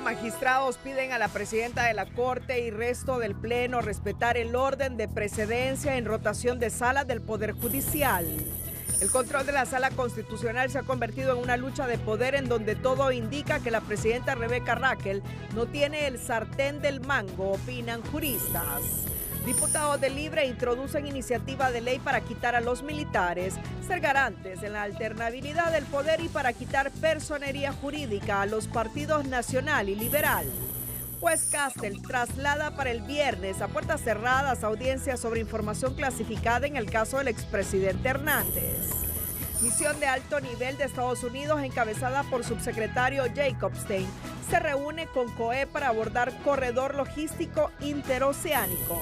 magistrados piden a la presidenta de la Corte y resto del Pleno respetar el orden de precedencia en rotación de salas del Poder Judicial. El control de la Sala Constitucional se ha convertido en una lucha de poder en donde todo indica que la presidenta Rebeca Raquel no tiene el sartén del mango, opinan juristas. Diputados de Libre introducen iniciativa de ley para quitar a los militares, ser garantes en la alternabilidad del poder y para quitar personería jurídica a los partidos Nacional y Liberal. Juez Castel traslada para el viernes a puertas cerradas audiencias sobre información clasificada en el caso del expresidente Hernández. Misión de alto nivel de Estados Unidos encabezada por subsecretario Jacobstein se reúne con COE para abordar corredor logístico interoceánico.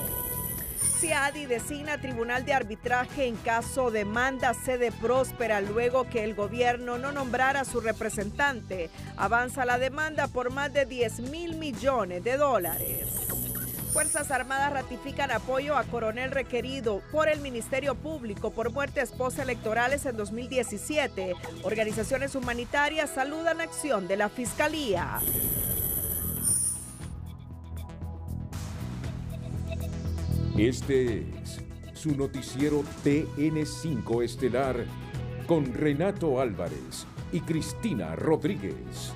CIADI designa tribunal de arbitraje en caso demanda sede próspera luego que el gobierno no nombrara a su representante. Avanza la demanda por más de 10.000 millones de dólares. Fuerzas Armadas ratifican apoyo a coronel requerido por el Ministerio Público por muertes postelectorales en 2017. Organizaciones humanitarias saludan acción de la Fiscalía. Este es su noticiero TN5 Estelar con Renato Álvarez y Cristina Rodríguez.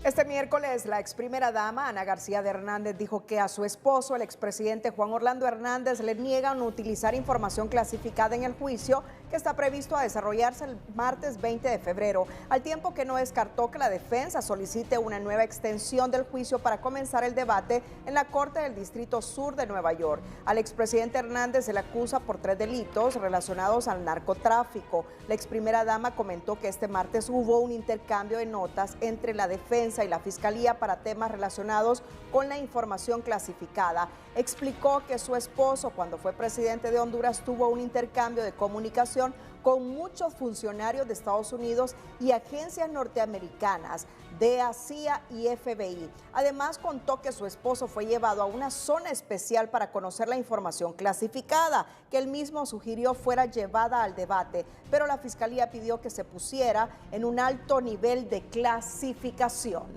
Este miércoles, la ex primera dama, Ana García de Hernández, dijo que a su esposo, el expresidente Juan Orlando Hernández, le niegan utilizar información clasificada en el juicio que está previsto a desarrollarse el martes 20 de febrero, al tiempo que no descartó que la defensa solicite una nueva extensión del juicio para comenzar el debate en la Corte del Distrito Sur de Nueva York. Al expresidente Hernández se le acusa por 3 delitos relacionados al narcotráfico. La ex primera dama comentó que este martes hubo un intercambio de notas entre la defensa y la Fiscalía para temas relacionados con la información clasificada. Explicó que su esposo, cuando fue presidente de Honduras, tuvo un intercambio de comunicación con muchos funcionarios de Estados Unidos y agencias norteamericanas, DEA, CIA y FBI. Además, contó que su esposo fue llevado a una zona especial para conocer la información clasificada, que él mismo sugirió fuera llevada al debate, pero la Fiscalía pidió que se pusiera en un alto nivel de clasificación.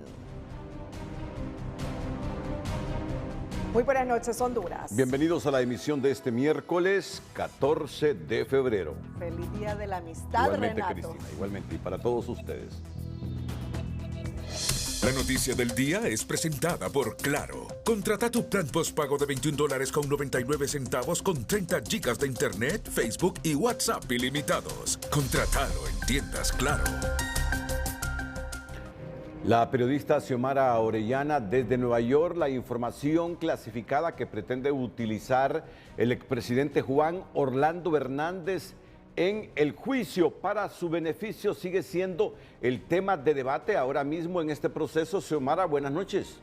Muy buenas noches, Honduras. Bienvenidos a la emisión de este miércoles 14 de febrero. Feliz Día de la Amistad, igualmente, Renato. Cristina, igualmente, y para todos ustedes. La noticia del día es presentada por Claro. Contrata tu plan postpago de $21.99 con 30 gigas de internet, Facebook y WhatsApp ilimitados. Contratalo en tiendas Claro. La periodista Xiomara Orellana desde Nueva York, la información clasificada que pretende utilizar el expresidente Juan Orlando Hernández en el juicio para su beneficio sigue siendo el tema de debate ahora mismo en este proceso. Xiomara, buenas noches.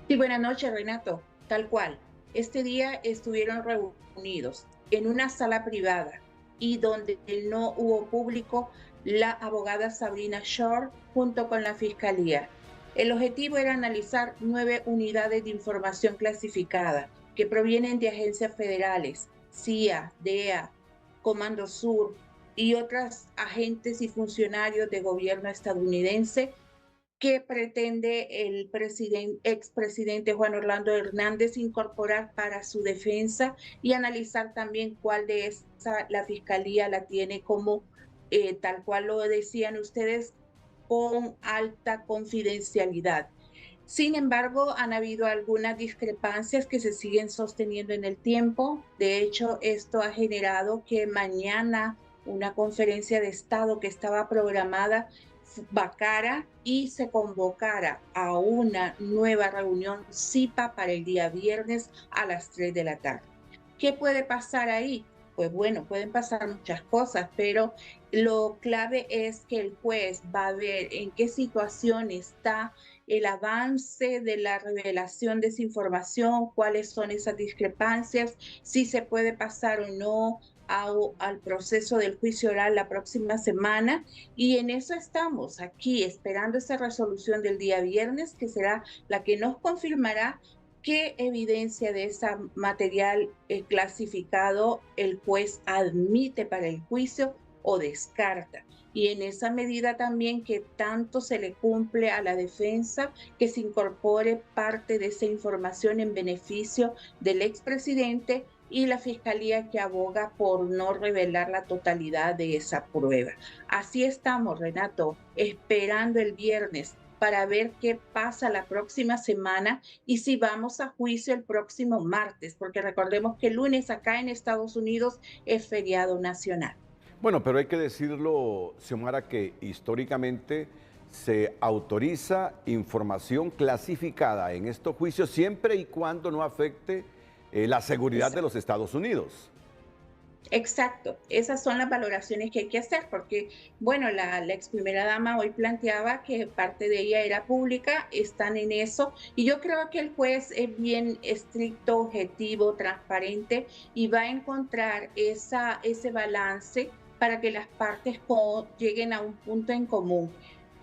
Sí, buenas noches, Renato. Tal cual. Este día estuvieron reunidos en una sala privada y donde no hubo público la abogada Sabrina Shore junto con la Fiscalía. El objetivo era analizar 9 unidades de información clasificada que provienen de agencias federales, CIA, DEA, Comando Sur y otros agentes y funcionarios de gobierno estadounidense que pretende el expresidente Juan Orlando Hernández incorporar para su defensa y analizar también cuál de esa la Fiscalía la tiene como tal cual lo decían ustedes, con alta confidencialidad. Sin embargo, han habido algunas discrepancias que se siguen sosteniendo en el tiempo. De hecho, esto ha generado que mañana una conferencia de Estado que estaba programada vacara y se convocara a una nueva reunión CIPA para el día viernes a las 3 de la tarde. ¿Qué puede pasar ahí? Pues bueno, pueden pasar muchas cosas, pero lo clave es que el juez va a ver en qué situación está el avance de la revelación de esa información, cuáles son esas discrepancias, si se puede pasar o no al proceso del juicio oral la próxima semana. Y en eso estamos aquí, esperando esa resolución del día viernes, que será la que nos confirmará qué evidencia de ese material clasificado el juez admite para el juicio o descarta. y en esa medida también que tanto se le cumple a la defensa que se incorpore parte de esa información en beneficio del expresidente y la fiscalía que aboga por no revelar la totalidad de esa prueba. Así estamos, Renato, esperando el viernes para ver qué pasa la próxima semana y si vamos a juicio el próximo martes, porque recordemos que el lunes acá en Estados Unidos es feriado nacional. Bueno, pero hay que decirlo, Xiomara, que históricamente se autoriza información clasificada en estos juicios siempre y cuando no afecte la seguridad de los Estados Unidos. Exacto, esas son las valoraciones que hay que hacer, porque, bueno, la ex primera dama hoy planteaba que parte de ella era pública, están en eso, y yo creo que el juez es bien estricto, objetivo, transparente, y va a encontrar ese balance para que las partes lleguen a un punto en común.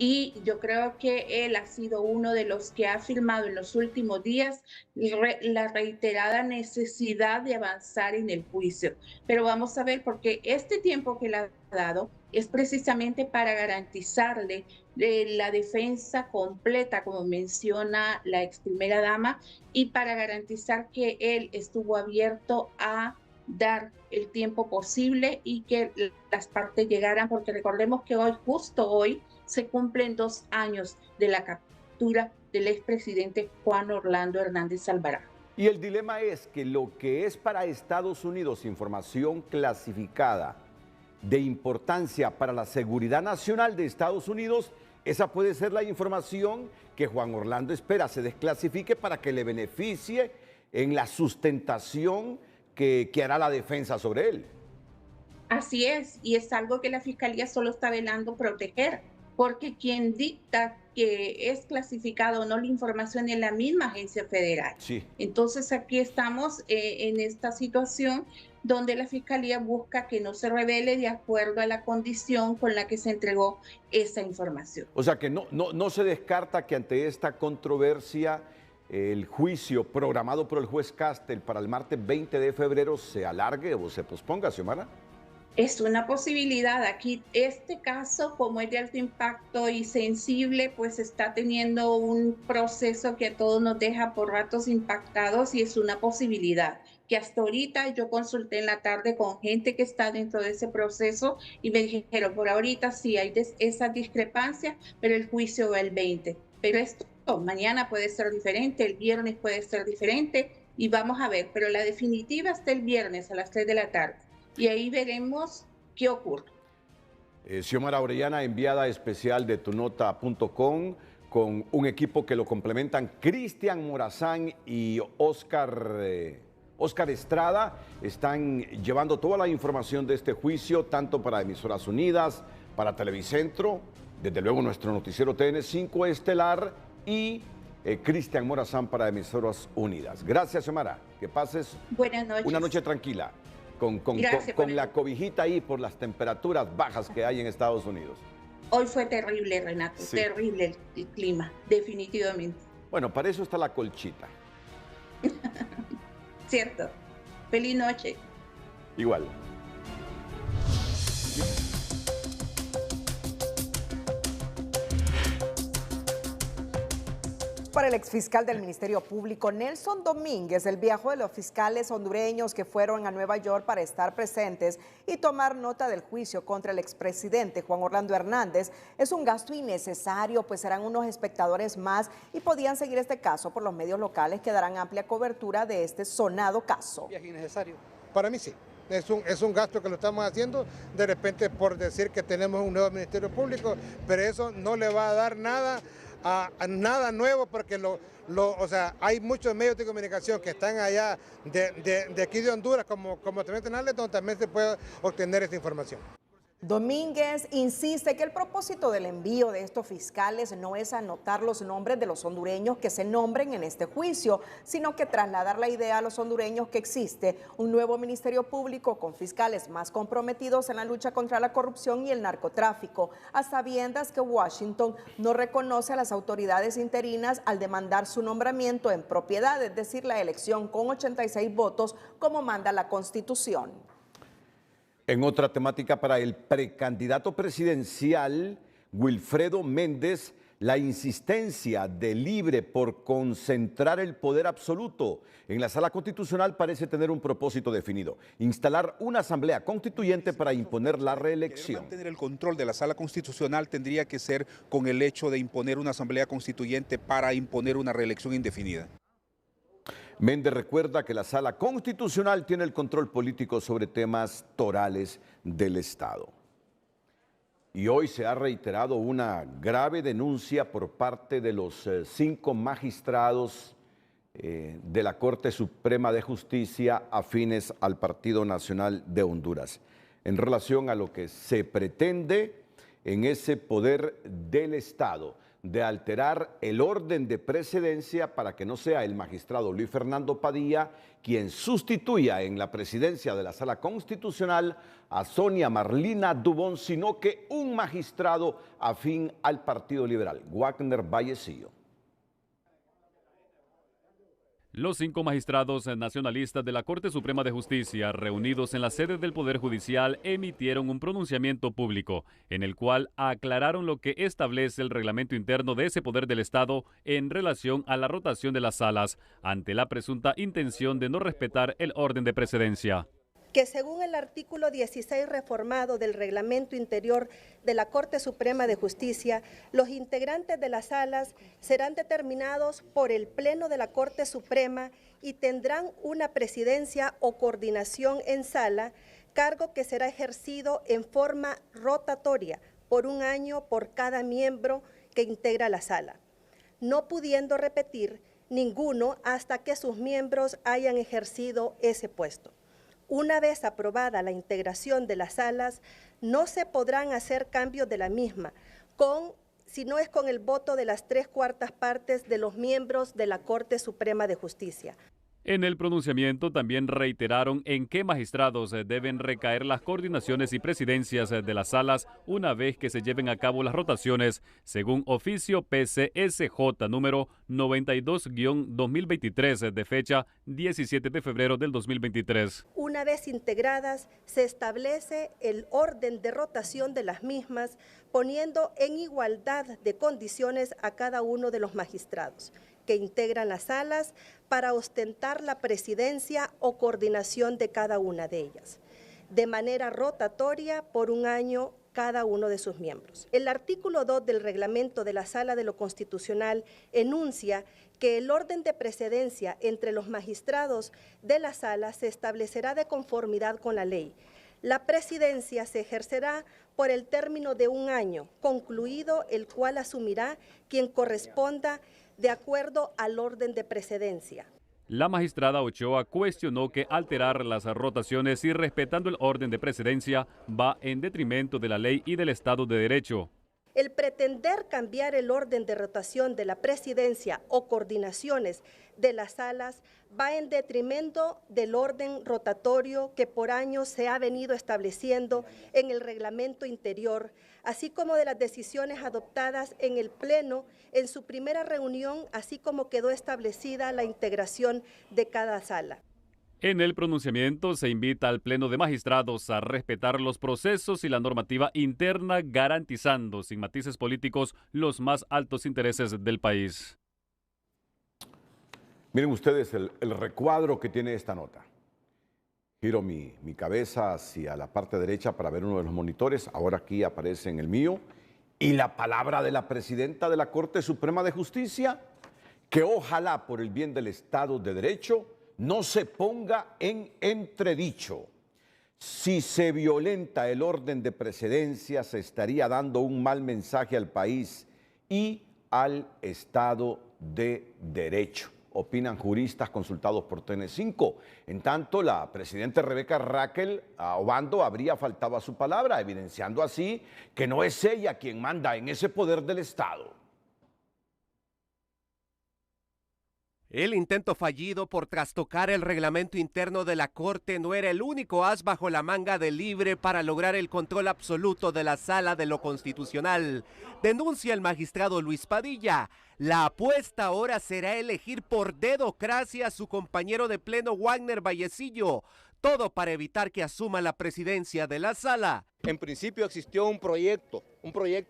Y yo creo que él ha sido uno de los que ha afirmado en los últimos días la reiterada necesidad de avanzar en el juicio. Pero vamos a ver, porque este tiempo que le ha dado es precisamente para garantizarle la defensa completa, como menciona la ex primera dama, y para garantizar que él estuvo abierto a dar el tiempo posible y que las partes llegaran, porque recordemos que hoy, justo hoy, se cumplen 2 años de la captura del expresidente Juan Orlando Hernández Alvarado. Y el dilema es que lo que es para Estados Unidos información clasificada de importancia para la seguridad nacional de Estados Unidos, esa puede ser la información que Juan Orlando espera se desclasifique para que le beneficie en la sustentación que hará la defensa sobre él. Así es, y es algo que la Fiscalía solo está velando proteger, porque quien dicta que es clasificado o no la información es la misma agencia federal. Sí. Entonces aquí estamos en esta situación donde la Fiscalía busca que no se revele de acuerdo a la condición con la que se entregó esa información. O sea que no se descarta que ante esta controversia el juicio programado por el juez Castel para el martes 20 de febrero se alargue o se posponga, Xiomara. Es una posibilidad. Aquí este caso, como es de alto impacto y sensible, pues está teniendo un proceso que a todos nos deja por ratos impactados y es una posibilidad que hasta ahorita yo consulté en la tarde con gente que está dentro de ese proceso y me dijeron, por ahorita sí hay esa discrepancia, pero el juicio va el 20. Pero esto mañana puede ser diferente, el viernes puede ser diferente y vamos a ver, pero la definitiva está el viernes a las 3 de la tarde. Y ahí veremos qué ocurre. Xiomara Orellana, enviada especial de tunota.com, con un equipo que lo complementan Cristian Morazán y Oscar Estrada, están llevando toda la información de este juicio, tanto para Emisoras Unidas, para Televicentro, desde luego nuestro noticiero TN5 Estelar y Cristian Morazán para Emisoras Unidas. Gracias, Xiomara. Que pases buenas noches. Una noche tranquila. Con la cobijita ahí por las temperaturas bajas que hay en Estados Unidos. Hoy fue terrible, Renato, sí. Terrible el clima, definitivamente. Bueno, para eso está la colchita. Cierto. Feliz noche. Igual. Para el exfiscal del Ministerio Público, Nelson Domínguez, el viaje de los fiscales hondureños que fueron a Nueva York para estar presentes y tomar nota del juicio contra el expresidente Juan Orlando Hernández es un gasto innecesario, pues serán unos espectadores más y podían seguir este caso por los medios locales que darán amplia cobertura de este sonado caso. ¿Es innecesario? Para mí sí. Es un gasto que lo estamos haciendo de repente por decir que tenemos un nuevo Ministerio Público, pero eso no le va a dar nada a nada nuevo porque o sea, hay muchos medios de comunicación que están allá de aquí de Honduras como también donde también se puede obtener esta información. Domínguez insiste que el propósito del envío de estos fiscales no es anotar los nombres de los hondureños que se nombren en este juicio, sino que trasladar la idea a los hondureños que existe un nuevo Ministerio Público con fiscales más comprometidos en la lucha contra la corrupción y el narcotráfico, a sabiendas que Washington no reconoce a las autoridades interinas al demandar su nombramiento en propiedad, es decir, la elección con 86 votos como manda la Constitución. En otra temática para el precandidato presidencial, Wilfredo Méndez, la insistencia de Libre por concentrar el poder absoluto en la Sala Constitucional parece tener un propósito definido: instalar una asamblea constituyente para imponer la reelección. Mantener el control de la Sala Constitucional tendría que ser con el hecho de imponer una asamblea constituyente para imponer una reelección indefinida. Méndez recuerda que la Sala Constitucional tiene el control político sobre temas torales del Estado. Y hoy se ha reiterado una grave denuncia por parte de los 5 magistrados de la Corte Suprema de Justicia afines al Partido Nacional de Honduras, en relación a lo que se pretende en ese poder del Estado, de alterar el orden de precedencia para que no sea el magistrado Luis Fernando Padilla quien sustituya en la presidencia de la Sala Constitucional a Sonia Marlina Dubón, sino que un magistrado afín al Partido Liberal, Wagner Vallecillo. Los 5 magistrados nacionalistas de la Corte Suprema de Justicia, reunidos en la sede del Poder Judicial, emitieron un pronunciamiento público en el cual aclararon lo que establece el reglamento interno de ese poder del Estado en relación a la rotación de las salas, ante la presunta intención de no respetar el orden de precedencia. Que según el artículo 16 reformado del Reglamento Interior de la Corte Suprema de Justicia, los integrantes de las salas serán determinados por el Pleno de la Corte Suprema y tendrán una presidencia o coordinación en sala, cargo que será ejercido en forma rotatoria por un año por cada miembro que integra la sala, no pudiendo repetir ninguno hasta que sus miembros hayan ejercido ese puesto. Una vez aprobada la integración de las salas, no se podrán hacer cambios de la misma, si no es con el voto de las 3/4 partes de los miembros de la Corte Suprema de Justicia. En el pronunciamiento también reiteraron en qué magistrados deben recaer las coordinaciones y presidencias de las salas una vez que se lleven a cabo las rotaciones, según oficio PCSJ número 92-2023 de fecha 17 de febrero del 2023. Una vez integradas, se establece el orden de rotación de las mismas, poniendo en igualdad de condiciones a cada uno de los magistrados que integran las salas para ostentar la presidencia o coordinación de cada una de ellas, de manera rotatoria por un año cada uno de sus miembros. El artículo 2 del reglamento de la Sala de lo Constitucional enuncia que el orden de precedencia entre los magistrados de la sala se establecerá de conformidad con la ley. La presidencia se ejercerá por el término de un año, concluido el cual asumirá quien corresponda de acuerdo al orden de precedencia. La magistrada Ochoa cuestionó que alterar las rotaciones y respetando el orden de precedencia va en detrimento de la ley y del Estado de Derecho. El pretender cambiar el orden de rotación de la presidencia o coordinaciones de las salas va en detrimento del orden rotatorio que por años se ha venido estableciendo en el reglamento interior, así como de las decisiones adoptadas en el Pleno en su primera reunión, así como quedó establecida la integración de cada sala. En el pronunciamiento se invita al Pleno de Magistrados a respetar los procesos y la normativa interna, garantizando, sin matices políticos, los más altos intereses del país. Miren ustedes el recuadro que tiene esta nota. Giro mi cabeza hacia la parte derecha para ver uno de los monitores. Ahora aquí aparece en el mío. Y la palabra de la presidenta de la Corte Suprema de Justicia, que ojalá por el bien del Estado de Derecho no se ponga en entredicho. Si se violenta el orden de precedencia, se estaría dando un mal mensaje al país y al Estado de Derecho, opinan juristas consultados por TN5. En tanto, la presidenta Rebeca Raquel Obando habría faltado a su palabra, evidenciando así que no es ella quien manda en ese poder del Estado. El intento fallido por trastocar el reglamento interno de la Corte no era el único as bajo la manga de Libre para lograr el control absoluto de la Sala de lo Constitucional. Denuncia el magistrado Luis Padilla. La apuesta ahora será elegir por dedocracia a su compañero de pleno Wagner Vallecillo, todo para evitar que asuma la presidencia de la sala. En principio existió un proyecto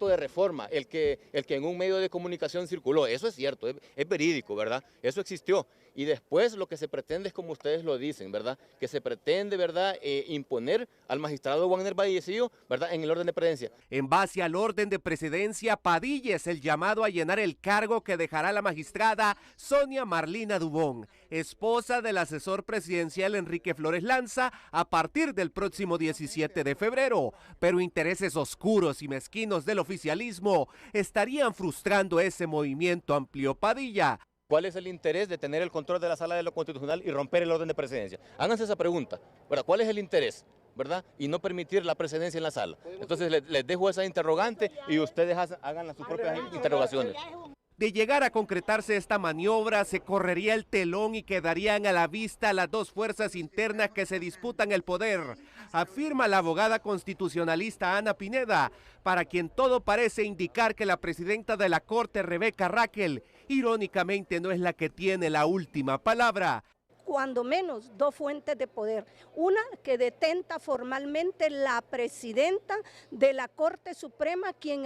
de reforma, el que en un medio de comunicación circuló. Eso es cierto, es verídico, ¿verdad? Eso existió. Y después lo que se pretende es, como ustedes lo dicen, ¿verdad? Que se pretende, ¿verdad?, imponer al magistrado Wagner Vallecillo, ¿verdad?, en el orden de presidencia. En base al orden de presidencia, Padilla es el llamado a llenar el cargo que dejará la magistrada Sonia Marlina Dubón, esposa del asesor presidencial Enrique Flores Lanza, a partir del próximo 17 de febrero. Pero intereses oscuros y mezquinos del oficialismo estarían frustrando ese movimiento, amplió Padilla. ¿Cuál es el interés de tener el control de la Sala de lo Constitucional y romper el orden de presidencia? Háganse esa pregunta, ¿verdad? ¿Cuál es el interés, verdad? Y no permitir la presidencia en la sala. Entonces les dejo esa interrogante y ustedes hagan sus propias interrogaciones. De llegar a concretarse esta maniobra, se correría el telón y quedarían a la vista las dos fuerzas internas que se disputan el poder, afirma la abogada constitucionalista Ana Pineda, para quien todo parece indicar que la presidenta de la Corte, Rebeca Raquel, irónicamente no es la que tiene la última palabra. Cuando menos dos fuentes de poder, una que detenta formalmente la presidenta de la Corte Suprema, quien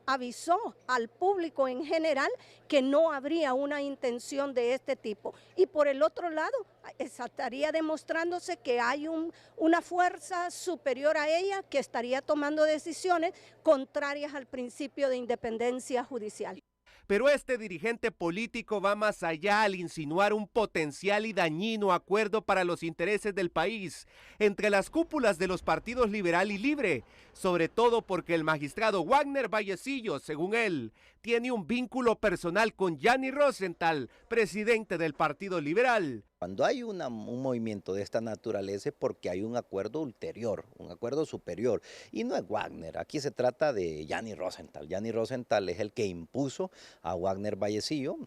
avisó al público en general que no habría una intención de este tipo. Y por el otro lado, estaría demostrándose que hay una fuerza superior a ella que estaría tomando decisiones contrarias al principio de independencia judicial. Pero este dirigente político va más allá al insinuar un potencial y dañino acuerdo para los intereses del país entre las cúpulas de los partidos Liberal y Libre, sobre todo porque el magistrado Wagner Vallecillo, según él, tiene un vínculo personal con Gianni Rosenthal, presidente del Partido Liberal. Cuando hay un movimiento de esta naturaleza es porque hay un acuerdo ulterior, un acuerdo superior, y no es Wagner, aquí se trata de Gianni Rosenthal. Gianni Rosenthal es el que impuso a Wagner Vallecillo,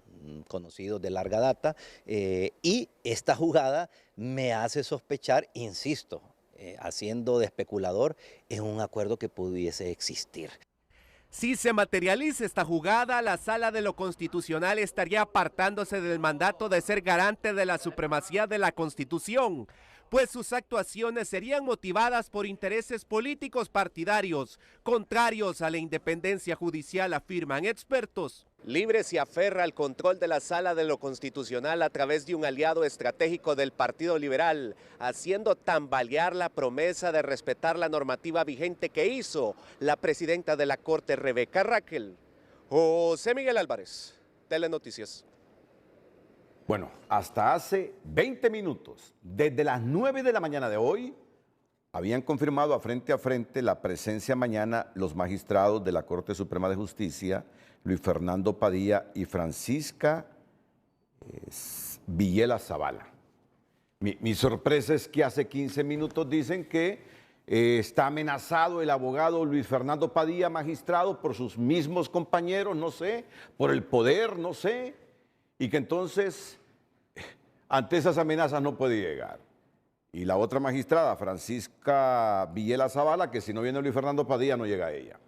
conocido de larga data, y esta jugada me hace sospechar, insisto, haciendo de especulador, en un acuerdo que pudiese existir. Si se materializa esta jugada, la Sala de lo Constitucional estaría apartándose del mandato de ser garante de la supremacía de la Constitución, pues sus actuaciones serían motivadas por intereses políticos partidarios, contrarios a la independencia judicial, afirman expertos. Libre se aferra al control de la Sala de lo Constitucional a través de un aliado estratégico del Partido Liberal, haciendo tambalear la promesa de respetar la normativa vigente que hizo la presidenta de la Corte, Rebeca Raquel. José Miguel Álvarez, Telenoticias. Bueno, hasta hace 20 minutos, desde las 9 de la mañana de hoy, habían confirmado a frente la presencia mañana los magistrados de la Corte Suprema de Justicia, Luis Fernando Padilla y Francisca Villela Zavala. Mi sorpresa es que hace 15 minutos dicen que está amenazado el abogado Luis Fernando Padilla, magistrado, por sus mismos compañeros, no sé, por el poder, no sé, y que entonces ante esas amenazas no puede llegar. Y la otra magistrada, Francisca Villela Zavala, que si no viene Luis Fernando Padilla no llega a ella.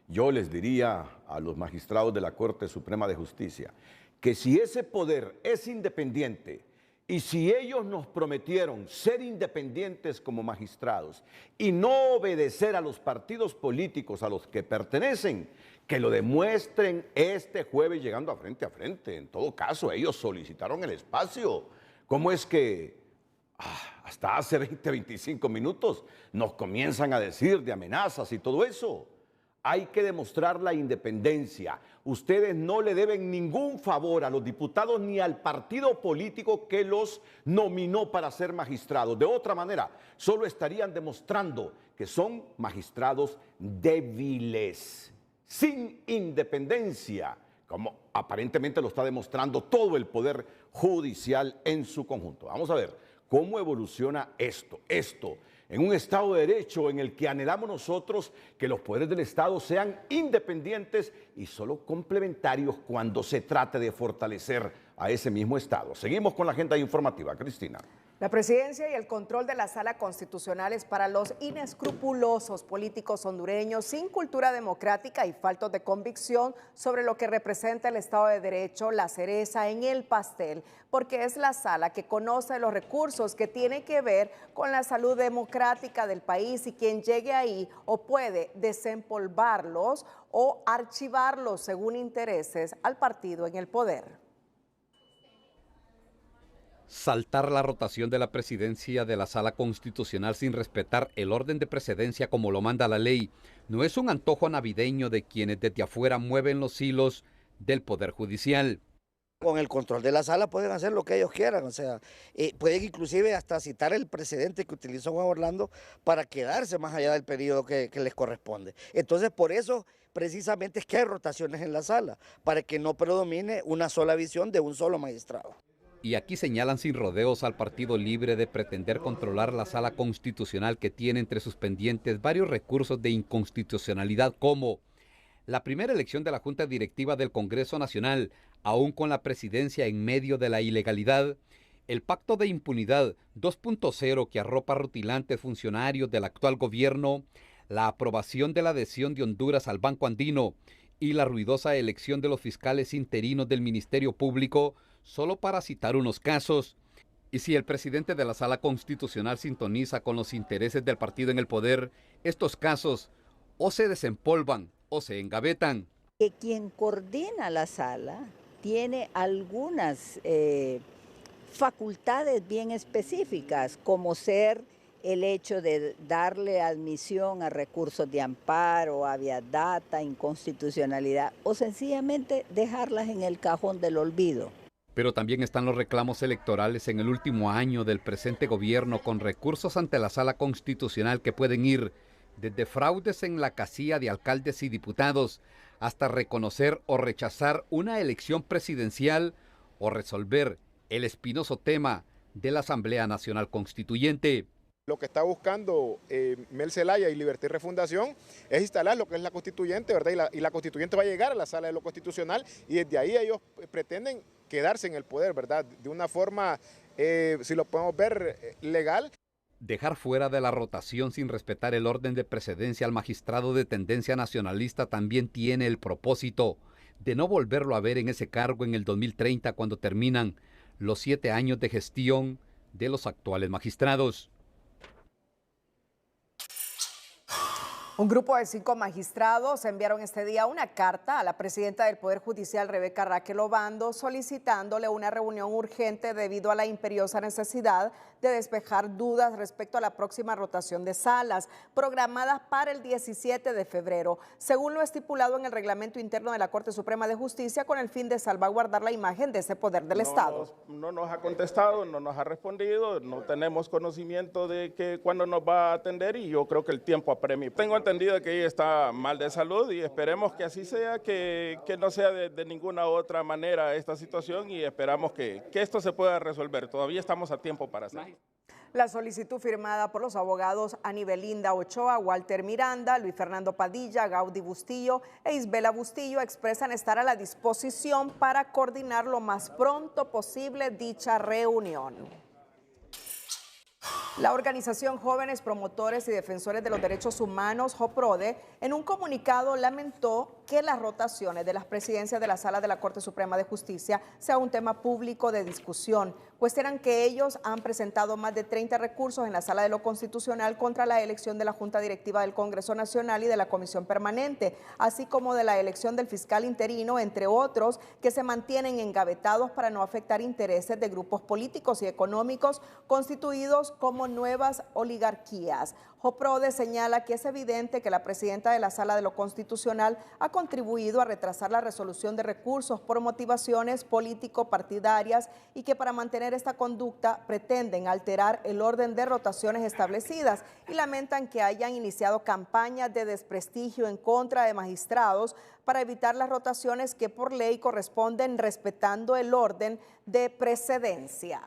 Yo les diría a los magistrados de la Corte Suprema de Justicia que si ese poder es independiente y si ellos nos prometieron ser independientes como magistrados y no obedecer a los partidos políticos a los que pertenecen, que lo demuestren este jueves llegando a frente. En todo caso, ellos solicitaron el espacio. ¿Cómo es que hasta hace 20, 25 minutos nos comienzan a decir de amenazas y todo eso? Hay que demostrar la independencia. Ustedes no le deben ningún favor a los diputados ni al partido político que los nominó para ser magistrados. De otra manera, solo estarían demostrando que son magistrados débiles, sin independencia, como aparentemente lo está demostrando todo el Poder Judicial en su conjunto. Vamos a ver cómo evoluciona esto en un Estado de Derecho en el que anhelamos nosotros que los poderes del Estado sean independientes y solo complementarios cuando se trate de fortalecer a ese mismo Estado. Seguimos con la agenda informativa, Cristina. La presidencia y el control de la sala constitucional es para los inescrupulosos políticos hondureños sin cultura democrática y faltos de convicción sobre lo que representa el Estado de Derecho, la cereza en el pastel, porque es la sala que conoce los recursos que tienen que ver con la salud democrática del país y quien llegue ahí o puede desempolvarlos o archivarlos según intereses al partido en el poder. Saltar la rotación de la presidencia de la Sala Constitucional sin respetar el orden de precedencia como lo manda la ley no es un antojo navideño de quienes desde afuera mueven los hilos del Poder Judicial. Con el control de la sala pueden hacer lo que ellos quieran, o sea, pueden inclusive hasta citar el precedente que utilizó Juan Orlando para quedarse más allá del periodo que les corresponde. Entonces, por eso precisamente es que hay rotaciones en la sala, para que no predomine una sola visión de un solo magistrado. Y aquí señalan sin rodeos al Partido Libre de pretender controlar la Sala Constitucional que tiene entre sus pendientes varios recursos de inconstitucionalidad como la primera elección de la Junta Directiva del Congreso Nacional, aún con la presidencia en medio de la ilegalidad, el Pacto de Impunidad 2.0 que arropa a rutilantes funcionarios del actual gobierno, la aprobación de la adhesión de Honduras al Banco Andino y la ruidosa elección de los fiscales interinos del Ministerio Público, solo para citar unos casos. Y si el presidente de la Sala Constitucional sintoniza con los intereses del partido en el poder, estos casos o se desempolvan o se engavetan. Que quien coordina la sala tiene algunas facultades bien específicas, como ser el hecho de darle admisión a recursos de amparo, habeas data, inconstitucionalidad, o sencillamente dejarlas en el cajón del olvido. Pero también están los reclamos electorales en el último año del presente gobierno con recursos ante la Sala Constitucional que pueden ir desde fraudes en la casilla de alcaldes y diputados hasta reconocer o rechazar una elección presidencial o resolver el espinoso tema de la Asamblea Nacional Constituyente. Lo que está buscando Mel Zelaya y Libertad y Refundación es instalar lo que es la constituyente, ¿verdad? Y la constituyente va a llegar a la sala de lo constitucional y desde ahí ellos pretenden quedarse en el poder, ¿verdad? De una forma, si lo podemos ver, legal. Dejar fuera de la rotación sin respetar el orden de precedencia al magistrado de tendencia nacionalista también tiene el propósito de no volverlo a ver en ese cargo en el 2030 cuando terminan los 7 años de gestión de los actuales magistrados. Un grupo de 5 magistrados enviaron este día una carta a la presidenta del Poder Judicial, Rebeca Raquel Obando, solicitándole una reunión urgente debido a la imperiosa necesidad de despejar dudas respecto a la próxima rotación de salas, programadas para el 17 de febrero, según lo estipulado en el reglamento interno de la Corte Suprema de Justicia, con el fin de salvaguardar la imagen de ese poder del Estado. No nos ha contestado, no nos ha respondido, no tenemos conocimiento de que cuándo nos va a atender y yo creo que el tiempo apremia. Tengo entendido que ella está mal de salud y esperemos que así sea, que no sea de ninguna otra manera esta situación y esperamos que esto se pueda resolver. Todavía estamos a tiempo para hacerlo. La solicitud firmada por los abogados Anibelinda Ochoa, Walter Miranda, Luis Fernando Padilla, Gaudí Bustillo e Isbela Bustillo expresan estar a la disposición para coordinar lo más pronto posible dicha reunión. La organización Jóvenes Promotores y Defensores de los Derechos Humanos, JOPRODE, en un comunicado lamentó que las rotaciones de las presidencias de la Sala de la Corte Suprema de Justicia sea un tema público de discusión. Cuestionan que ellos han presentado más de 30 recursos en la Sala de lo Constitucional contra la elección de la Junta Directiva del Congreso Nacional y de la Comisión Permanente, así como de la elección del fiscal interino, entre otros, que se mantienen engavetados para no afectar intereses de grupos políticos y económicos constituidos como nuevas oligarquías. JOPRODE señala que es evidente que la presidenta de la Sala de lo Constitucional ha contribuido a retrasar la resolución de recursos por motivaciones político-partidarias y que para mantener esta conducta pretenden alterar el orden de rotaciones establecidas y lamentan que hayan iniciado campañas de desprestigio en contra de magistrados para evitar las rotaciones que por ley corresponden respetando el orden de precedencia.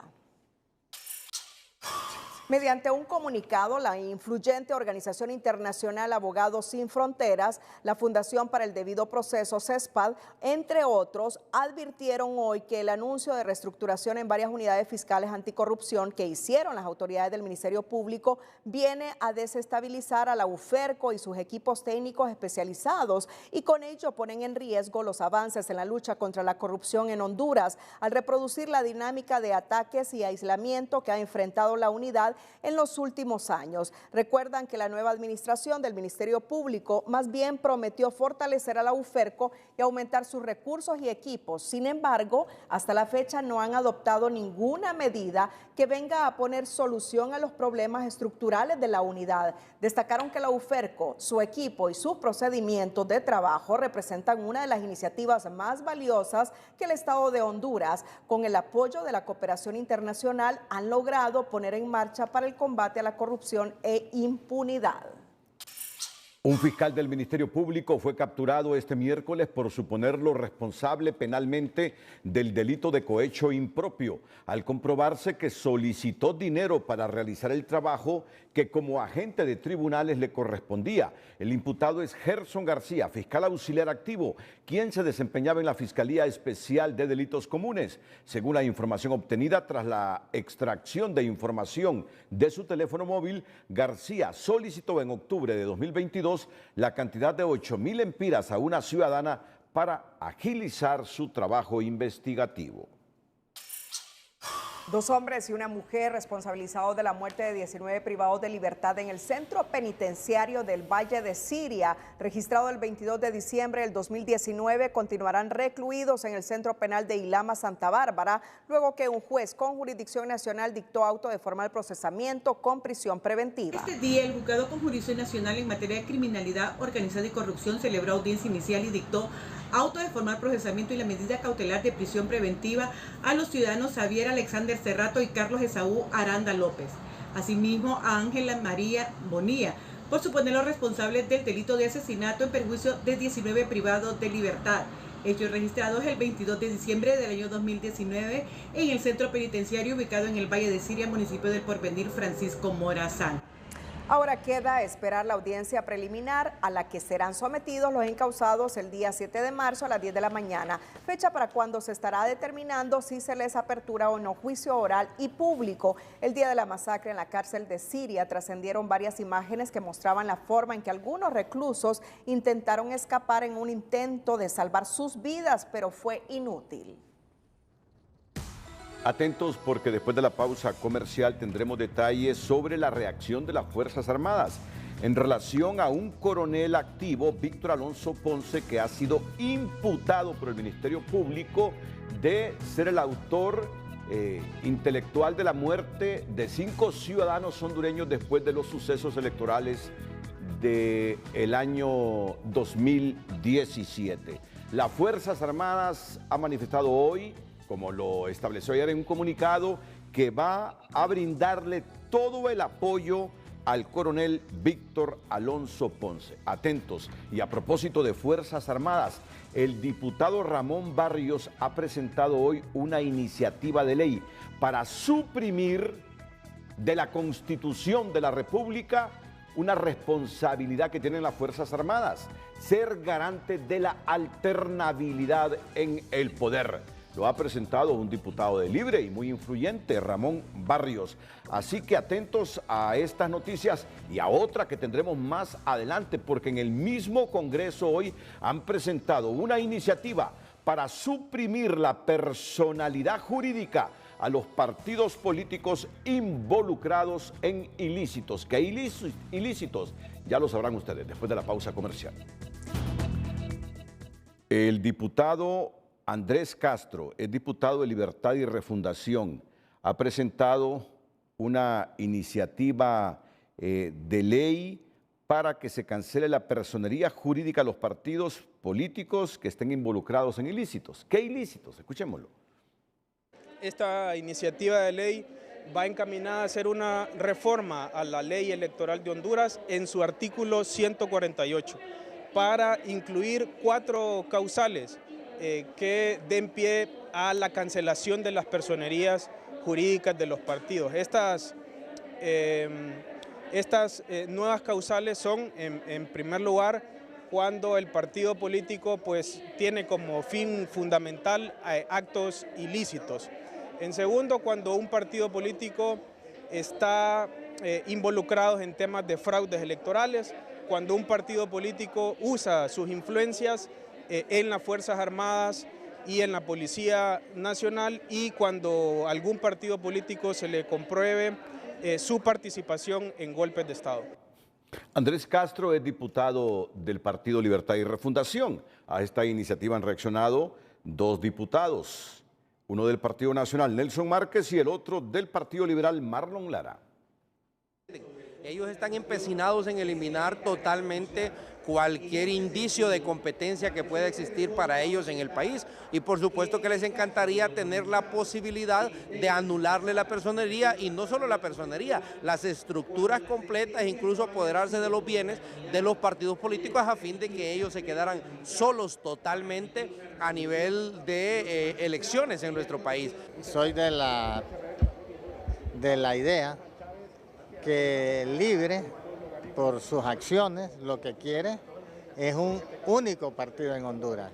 Mediante un comunicado, la influyente organización internacional Abogados Sin Fronteras, la Fundación para el Debido Proceso, CESPAD, entre otros, advirtieron hoy que el anuncio de reestructuración en varias unidades fiscales anticorrupción que hicieron las autoridades del Ministerio Público viene a desestabilizar a la UFERCO y sus equipos técnicos especializados y con ello ponen en riesgo los avances en la lucha contra la corrupción en Honduras al reproducir la dinámica de ataques y aislamiento que ha enfrentado la unidad en los últimos años. Recuerdan que la nueva administración del Ministerio Público más bien prometió fortalecer a la UFERCO y aumentar sus recursos y equipos. Sin embargo, hasta la fecha no han adoptado ninguna medida que venga a poner solución a los problemas estructurales de la unidad. Destacaron que la UFERCO, su equipo y sus procedimientos de trabajo representan una de las iniciativas más valiosas que el Estado de Honduras, con el apoyo de la cooperación internacional, han logrado poner en marcha para el combate a la corrupción e impunidad. Un fiscal del Ministerio Público fue capturado este miércoles por suponerlo responsable penalmente del delito de cohecho impropio, al comprobarse que solicitó dinero para realizar el trabajo que como agente de tribunales le correspondía. El imputado es Gerson García, fiscal auxiliar activo, quien se desempeñaba en la Fiscalía Especial de Delitos Comunes. Según la información obtenida tras la extracción de información de su teléfono móvil, García solicitó en octubre de 2022 la cantidad de 8.000 lempiras a una ciudadana para agilizar su trabajo investigativo. 2 hombres y una mujer responsabilizados de la muerte de 19 privados de libertad en el centro penitenciario del Valle de Siria, registrado el 22 de diciembre del 2019, continuarán recluidos en el centro penal de Ilama, Santa Bárbara, luego que un juez con jurisdicción nacional dictó auto de formal procesamiento con prisión preventiva. Este día, el juzgado con jurisdicción nacional en materia de criminalidad organizada y corrupción celebró audiencia inicial y dictó auto de formal procesamiento y la medida cautelar de prisión preventiva a los ciudadanos Xavier Alexander Cerrato y Carlos Esaú Aranda López. Asimismo, a Ángela María Bonilla, por suponerlos responsables del delito de asesinato en perjuicio de 19 privados de libertad, hechos registrados el 22 de diciembre del año 2019 en el centro penitenciario ubicado en el Valle de Siria, municipio del Porvenir, Francisco Morazán. Ahora queda esperar la audiencia preliminar a la que serán sometidos los encausados el día 7 de marzo a las 10 de la mañana, fecha para cuando se estará determinando si se les apertura o no juicio oral y público. El día de la masacre en la cárcel de Siria trascendieron varias imágenes que mostraban la forma en que algunos reclusos intentaron escapar en un intento de salvar sus vidas, pero fue inútil. Atentos porque después de la pausa comercial tendremos detalles sobre la reacción de las Fuerzas Armadas en relación a un coronel activo, Víctor Alonso Ponce, que ha sido imputado por el Ministerio Público de ser el autor intelectual de la muerte de 5 ciudadanos hondureños después de los sucesos electorales del año 2017. Las Fuerzas Armadas han manifestado hoy, como lo estableció ayer en un comunicado, que va a brindarle todo el apoyo al coronel Víctor Alonso Ponce. Atentos. Y a propósito de Fuerzas Armadas, el diputado Ramón Barrios ha presentado hoy una iniciativa de ley para suprimir de la Constitución de la República una responsabilidad que tienen las Fuerzas Armadas, ser garante de la alternabilidad en el poder. Lo ha presentado un diputado de Libre y muy influyente, Ramón Barrios. Así que atentos a estas noticias y a otra que tendremos más adelante, porque en el mismo Congreso hoy han presentado una iniciativa para suprimir la personalidad jurídica a los partidos políticos involucrados en ilícitos. ¿Qué ilícitos? Ya lo sabrán ustedes después de la pausa comercial. El diputado Andrés Castro, es diputado de Libertad y Refundación, ha presentado una iniciativa de ley para que se cancele la personería jurídica a los partidos políticos que estén involucrados en ilícitos. ¿Qué ilícitos? Escuchémoslo. Esta iniciativa de ley va encaminada a hacer una reforma a la ley electoral de Honduras en su artículo 148 para incluir 4 causales que den pie a la cancelación de las personerías jurídicas de los partidos. Estas Estas nuevas causales son, en primer lugar, cuando el partido político pues, tiene como fin fundamental actos ilícitos. En segundo, cuando un partido político está involucrado en temas de fraudes electorales, cuando un partido político usa sus influencias en las Fuerzas Armadas y en la Policía Nacional, y cuando a algún partido político se le compruebe su participación en golpes de Estado. Andrés Castro es diputado del Partido Libertad y Refundación. A esta iniciativa han reaccionado dos diputados, uno del Partido Nacional, Nelson Márquez, y el otro del Partido Liberal, Marlon Lara. Ellos están empecinados en eliminar totalmente cualquier indicio de competencia que pueda existir para ellos en el país, y por supuesto que les encantaría tener la posibilidad de anularle la personería, y no solo la personería, las estructuras completas, incluso apoderarse de los bienes de los partidos políticos a fin de que ellos se quedaran solos totalmente a nivel de elecciones en nuestro país. Soy de la idea que Libre, por sus acciones, lo que quiere es un único partido en Honduras.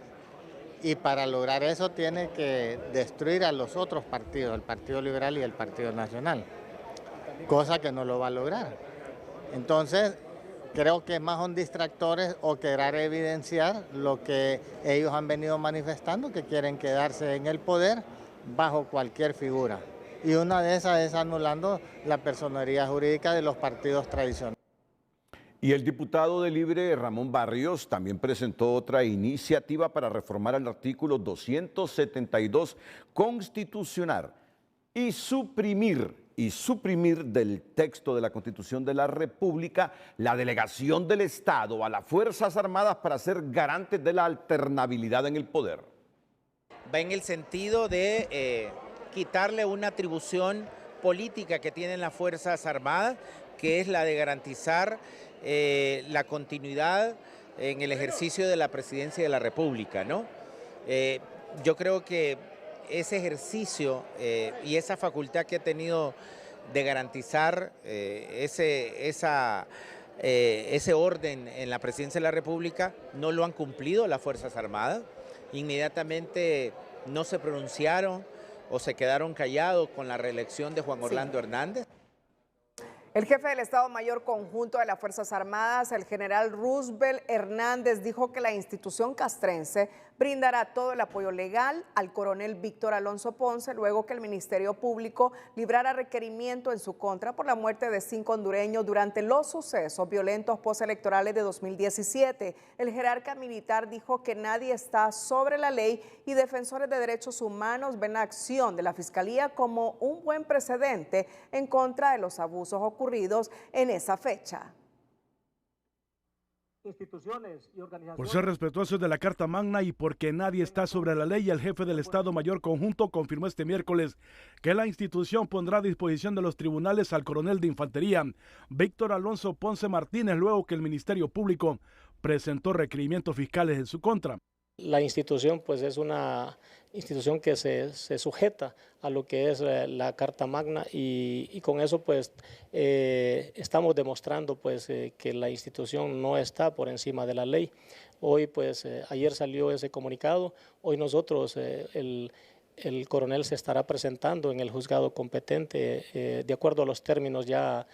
Y para lograr eso tiene que destruir a los otros partidos, el Partido Liberal y el Partido Nacional, cosa que no lo va a lograr. Entonces, creo que más son distractores o querer evidenciar lo que ellos han venido manifestando, que quieren quedarse en el poder bajo cualquier figura. Y una de esas es anulando la personería jurídica de los partidos tradicionales. Y el diputado de Libre, Ramón Barrios, también presentó otra iniciativa para reformar el artículo 272 constitucional y suprimir del texto de la Constitución de la República la delegación del Estado a las Fuerzas Armadas para ser garantes de la alternabilidad en el poder. Va en el sentido de quitarle una atribución política que tienen las Fuerzas Armadas, que es la de garantizar la continuidad en el ejercicio de la presidencia de la República, ¿no? Yo creo que ese ejercicio y esa facultad que ha tenido de garantizar ese orden en la presidencia de la República no lo han cumplido las Fuerzas Armadas. Inmediatamente no se pronunciaron o se quedaron callados con la reelección de Juan Orlando Hernández. El jefe del Estado Mayor Conjunto de las Fuerzas Armadas, el general Roosevelt Hernández, dijo que la institución castrense brindará todo el apoyo legal al coronel Víctor Alonso Ponce luego que el Ministerio Público librara requerimiento en su contra por la muerte de 5 hondureños durante los sucesos violentos postelectorales de 2017. El jerarca militar dijo que nadie está sobre la ley y defensores de derechos humanos ven la acción de la Fiscalía como un buen precedente en contra de los abusos ocurridos en esa fecha. Instituciones y organizaciones. Por ser respetuosos de la Carta Magna y porque nadie está sobre la ley, el jefe del Estado Mayor Conjunto confirmó este miércoles que la institución pondrá a disposición de los tribunales al coronel de infantería Víctor Alonso Ponce Martínez luego que el Ministerio Público presentó requerimientos fiscales en su contra. La institución pues es una institución que se sujeta a lo que es la Carta Magna y con eso pues estamos demostrando pues que la institución no está por encima de la ley. Hoy pues ayer salió ese comunicado, hoy nosotros el coronel se estará presentando en el juzgado competente de acuerdo a los términos ya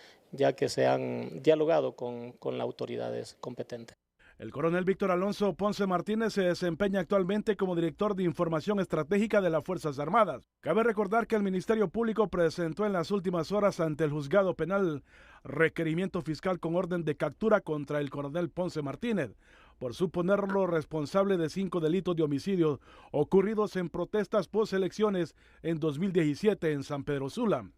que se han dialogado con las autoridades competentes. El coronel Víctor Alonso Ponce Martínez se desempeña actualmente como director de Información Estratégica de las Fuerzas Armadas. Cabe recordar que el Ministerio Público presentó en las últimas horas ante el juzgado penal requerimiento fiscal con orden de captura contra el coronel Ponce Martínez por suponerlo responsable de 5 delitos de homicidio ocurridos en protestas postelecciones en 2017 en San Pedro Sula.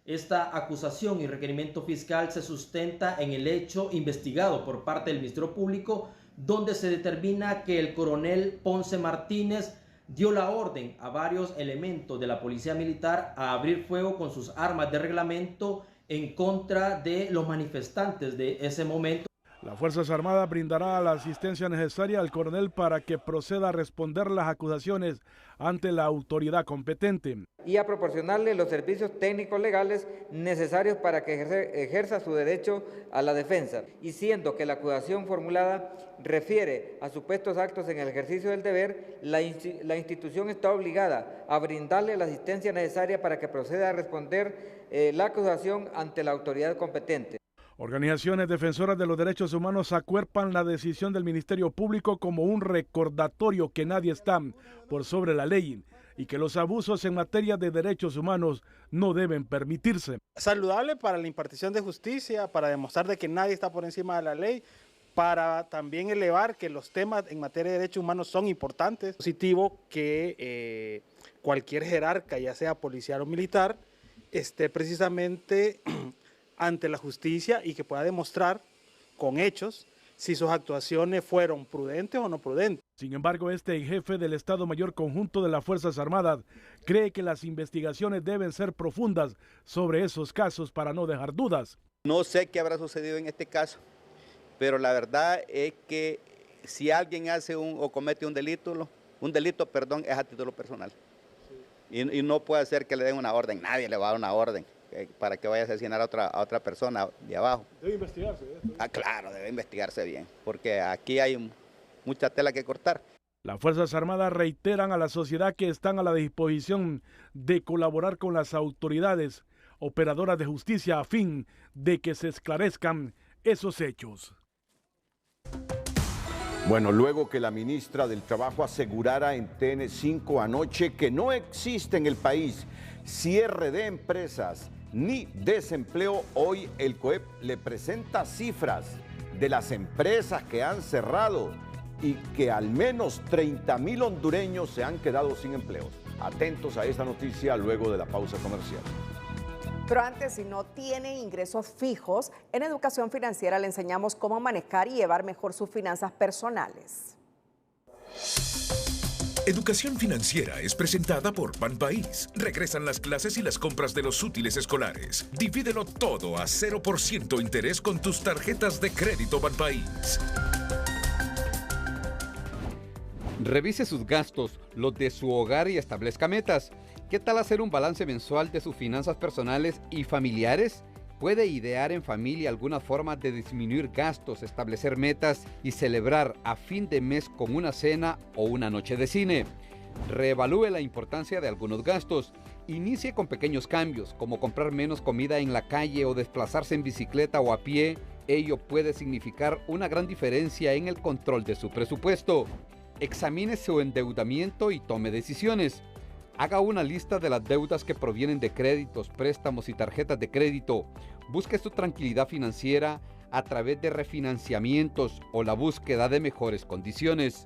Esta acusación y requerimiento fiscal se sustenta en el hecho investigado por parte del Ministerio Público, donde se determina que el coronel Ponce Martínez dio la orden a varios elementos de la Policía Militar a abrir fuego con sus armas de reglamento en contra de los manifestantes de ese momento. Las Fuerzas Armadas brindará la asistencia necesaria al coronel para que proceda a responder las acusaciones ante la autoridad competente. Y a proporcionarle los servicios técnicos legales necesarios para que ejerza su derecho a la defensa. Y siendo que la acusación formulada refiere a supuestos actos en el ejercicio del deber, la institución está obligada a brindarle la asistencia necesaria para que proceda a responder la acusación ante la autoridad competente. Organizaciones defensoras de los derechos humanos acuerpan la decisión del Ministerio Público como un recordatorio que nadie está por sobre la ley y que los abusos en materia de derechos humanos no deben permitirse. Saludable para la impartición de justicia, para demostrar de que nadie está por encima de la ley, para también elevar que los temas en materia de derechos humanos son importantes. Positivo que cualquier jerarca, ya sea policial o militar, esté precisamente ante la justicia y que pueda demostrar con hechos si sus actuaciones fueron prudentes o no prudentes. Sin embargo, este jefe del Estado Mayor Conjunto de las Fuerzas Armadas cree que las investigaciones deben ser profundas sobre esos casos para no dejar dudas. No sé qué habrá sucedido en este caso, pero la verdad es que si alguien hace o comete un delito, es a título personal. Y no puede ser que le den una orden, nadie le va a dar una orden para que vaya a asesinar a otra persona de abajo. Debe investigarse. Claro, debe investigarse bien, porque aquí hay mucha tela que cortar. Las Fuerzas Armadas reiteran a la sociedad que están a la disposición de colaborar con las autoridades operadoras de justicia a fin de que se esclarezcan esos hechos. Bueno, luego que la ministra del Trabajo asegurara en TN5 anoche que no existe en el país cierre de empresas ni desempleo, hoy el COEP le presenta cifras de las empresas que han cerrado y que al menos 30,000 hondureños se han quedado sin empleos. Atentos a esta noticia luego de la pausa comercial. Pero antes, si no tiene ingresos fijos, en Educación Financiera le enseñamos cómo manejar y llevar mejor sus finanzas personales. Educación Financiera es presentada por Banpaís. Regresan las clases y las compras de los útiles escolares. Divídelo todo a 0% interés con tus tarjetas de crédito Banpaís. Revise sus gastos, los de su hogar y establezca metas. ¿Qué tal hacer un balance mensual de sus finanzas personales y familiares? Puede idear en familia alguna forma de disminuir gastos, establecer metas y celebrar a fin de mes con una cena o una noche de cine. Reevalúe la importancia de algunos gastos. Inicie con pequeños cambios, como comprar menos comida en la calle o desplazarse en bicicleta o a pie. Ello puede significar una gran diferencia en el control de su presupuesto. Examine su endeudamiento y tome decisiones. Haga una lista de las deudas que provienen de créditos, préstamos y tarjetas de crédito. Busque su tranquilidad financiera a través de refinanciamientos o la búsqueda de mejores condiciones.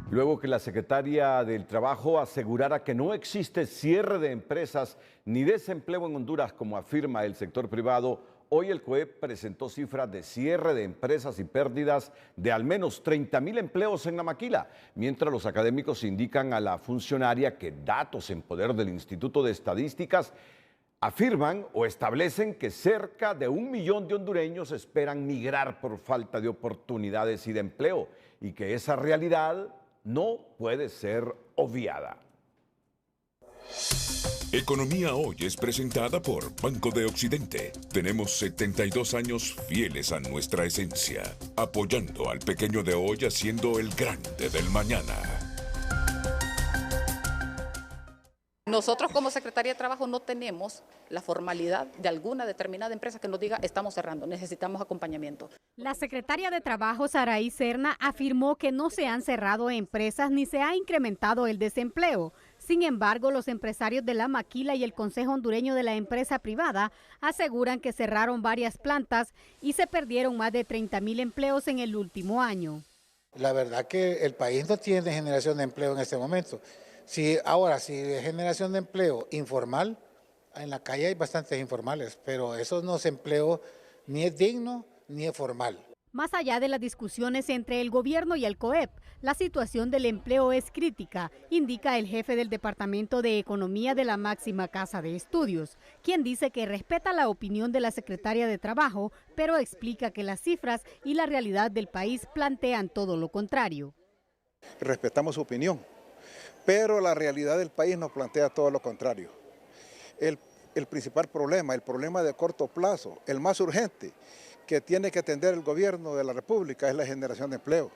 Luego que la secretaria del Trabajo asegurara que no existe cierre de empresas ni desempleo en Honduras, como afirma el sector privado, hoy el COEP presentó cifras de cierre de empresas y pérdidas de al menos 30,000 empleos en la maquila, mientras los académicos indican a la funcionaria que datos en poder del Instituto de Estadísticas afirman o establecen que cerca de 1 millón de hondureños esperan migrar por falta de oportunidades y de empleo, y que esa realidad no puede ser obviada. Economía Hoy es presentada por Banco de Occidente. Tenemos 72 años fieles a nuestra esencia, apoyando al pequeño de hoy haciendo el grande del mañana. Nosotros como Secretaría de Trabajo no tenemos la formalidad de alguna determinada empresa que nos diga estamos cerrando, necesitamos acompañamiento. La secretaria de Trabajo, Saraí Serna, afirmó que no se han cerrado empresas ni se ha incrementado el desempleo. Sin embargo, los empresarios de la maquila y el Consejo Hondureño de la Empresa Privada aseguran que cerraron varias plantas y se perdieron más de 30,000 empleos en el último año. La verdad que el país no tiene generación de empleo en este momento. Si es generación de empleo informal, en la calle hay bastantes informales, pero eso no es empleo ni es digno ni es formal. Más allá de las discusiones entre el gobierno y el COEP, la situación del empleo es crítica, indica el jefe del Departamento de Economía de la máxima casa de estudios, quien dice que respeta la opinión de la secretaria de Trabajo, pero explica que las cifras y la realidad del país plantean todo lo contrario. Respetamos su opinión, pero la realidad del país nos plantea todo lo contrario. El principal problema, el problema de corto plazo, el más urgente, que tiene que atender el gobierno de la República es la generación de empleo.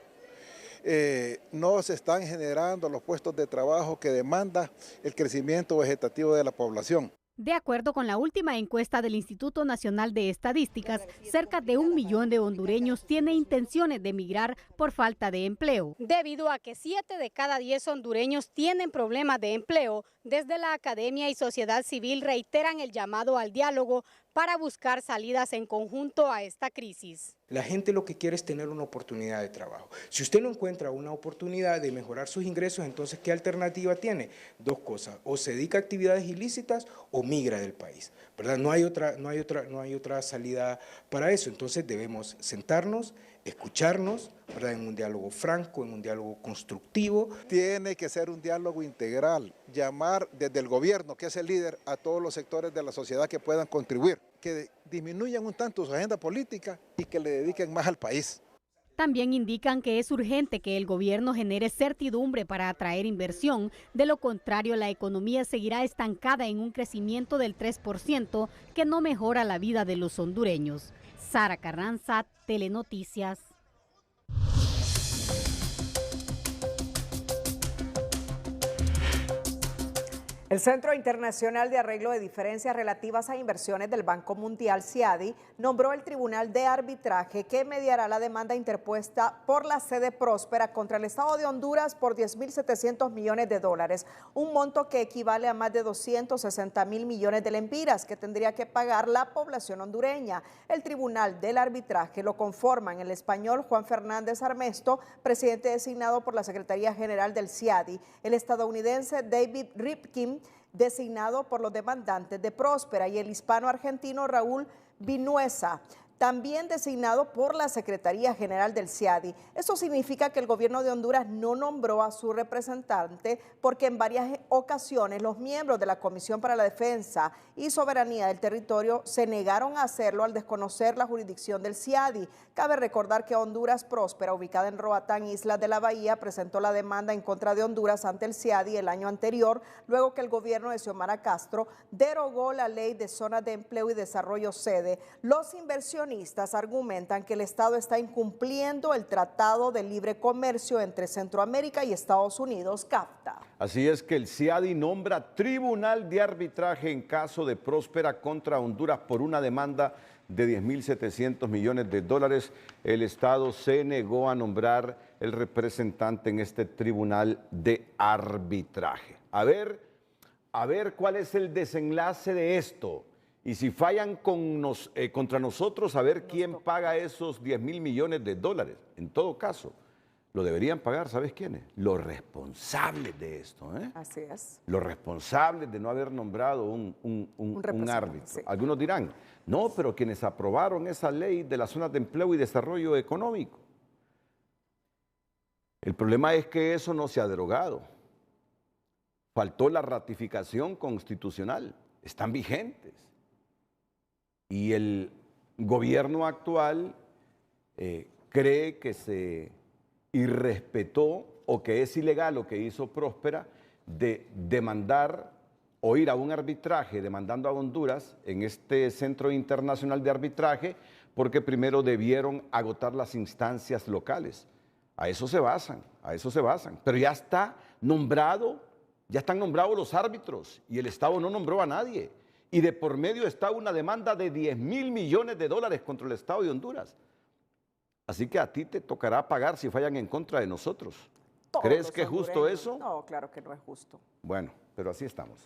No se están generando los puestos de trabajo que demanda el crecimiento vegetativo de la población. De acuerdo con la última encuesta del Instituto Nacional de Estadísticas, cerca de 1 millón de hondureños tiene intenciones de emigrar por falta de empleo. Debido a que 7 de cada 10 hondureños tienen problemas de empleo, desde la academia y sociedad civil reiteran el llamado al diálogo para buscar salidas en conjunto a esta crisis. La gente lo que quiere es tener una oportunidad de trabajo. Si usted no encuentra una oportunidad de mejorar sus ingresos, entonces ¿qué alternativa tiene? Dos cosas, o se dedica a actividades ilícitas o migra del país, ¿verdad? No hay otra salida para eso. Entonces debemos sentarnos, escucharnos, ¿verdad? En un diálogo franco, en un diálogo constructivo. Tiene que ser un diálogo integral, llamar desde el gobierno, que es el líder, a todos los sectores de la sociedad que puedan contribuir, que disminuyan un tanto su agenda política y que le dediquen más al país. También indican que es urgente que el gobierno genere certidumbre para atraer inversión, de lo contrario la economía seguirá estancada en un crecimiento del 3% que no mejora la vida de los hondureños. Sara Carranza, Telenoticias. El Centro Internacional de Arreglo de Diferencias Relativas a Inversiones del Banco Mundial, CIADI, nombró el Tribunal de Arbitraje que mediará la demanda interpuesta por la sede Próspera contra el Estado de Honduras por $10.700 millones, un monto que equivale a más de 260.000 millones de lempiras que tendría que pagar la población hondureña. El Tribunal del Arbitraje lo conforman el español Juan Fernández Armesto, presidente designado por la Secretaría General del CIADI, el estadounidense David Ripkin, designado por los demandantes de Próspera, y el hispano-argentino Raúl Vinuesa, también designado por la Secretaría General del CIADI. Esto significa que el gobierno de Honduras no nombró a su representante porque en varias ocasiones los miembros de la Comisión para la Defensa y Soberanía del Territorio se negaron a hacerlo al desconocer la jurisdicción del CIADI. Cabe recordar que Honduras Próspera, ubicada en Roatán, Islas de la Bahía, presentó la demanda en contra de Honduras ante el CIADI el año anterior, luego que el gobierno de Xiomara Castro derogó la Ley de Zonas de Empleo y Desarrollo Sede. Los inversionistas argumentan que el Estado está incumpliendo el Tratado de Libre Comercio entre Centroamérica y Estados Unidos, CAFTA. Así es que el CIADI nombra Tribunal de Arbitraje en caso de Próspera contra Honduras por una demanda de $10.700 millones. El Estado se negó a nombrar el representante en este Tribunal de Arbitraje. A ver cuál es el desenlace de esto. Y si fallan contra nosotros, a ver quién paga esos $10.000 millones. En todo caso, lo deberían pagar, ¿sabes quiénes? Los responsables de esto. Así es. Los responsables de no haber nombrado un árbitro. Sí. Algunos dirán, no, pero quienes aprobaron esa ley de las zonas de empleo y desarrollo económico. El problema es que eso no se ha derogado. Faltó la ratificación constitucional. Están vigentes. Y el gobierno actual cree que se irrespetó o que es ilegal lo que hizo Próspera de demandar o ir a un arbitraje demandando a Honduras en este Centro Internacional de Arbitraje porque primero debieron agotar las instancias locales. A eso se basan. Pero ya está nombrado, ya están nombrados los árbitros y el Estado no nombró a nadie. Y de por medio está una demanda de $10.000 millones contra el Estado de Honduras. Así que a ti te tocará pagar si fallan en contra de nosotros. ¿Crees que es justo eso? No, claro que no es justo. Bueno, pero así estamos.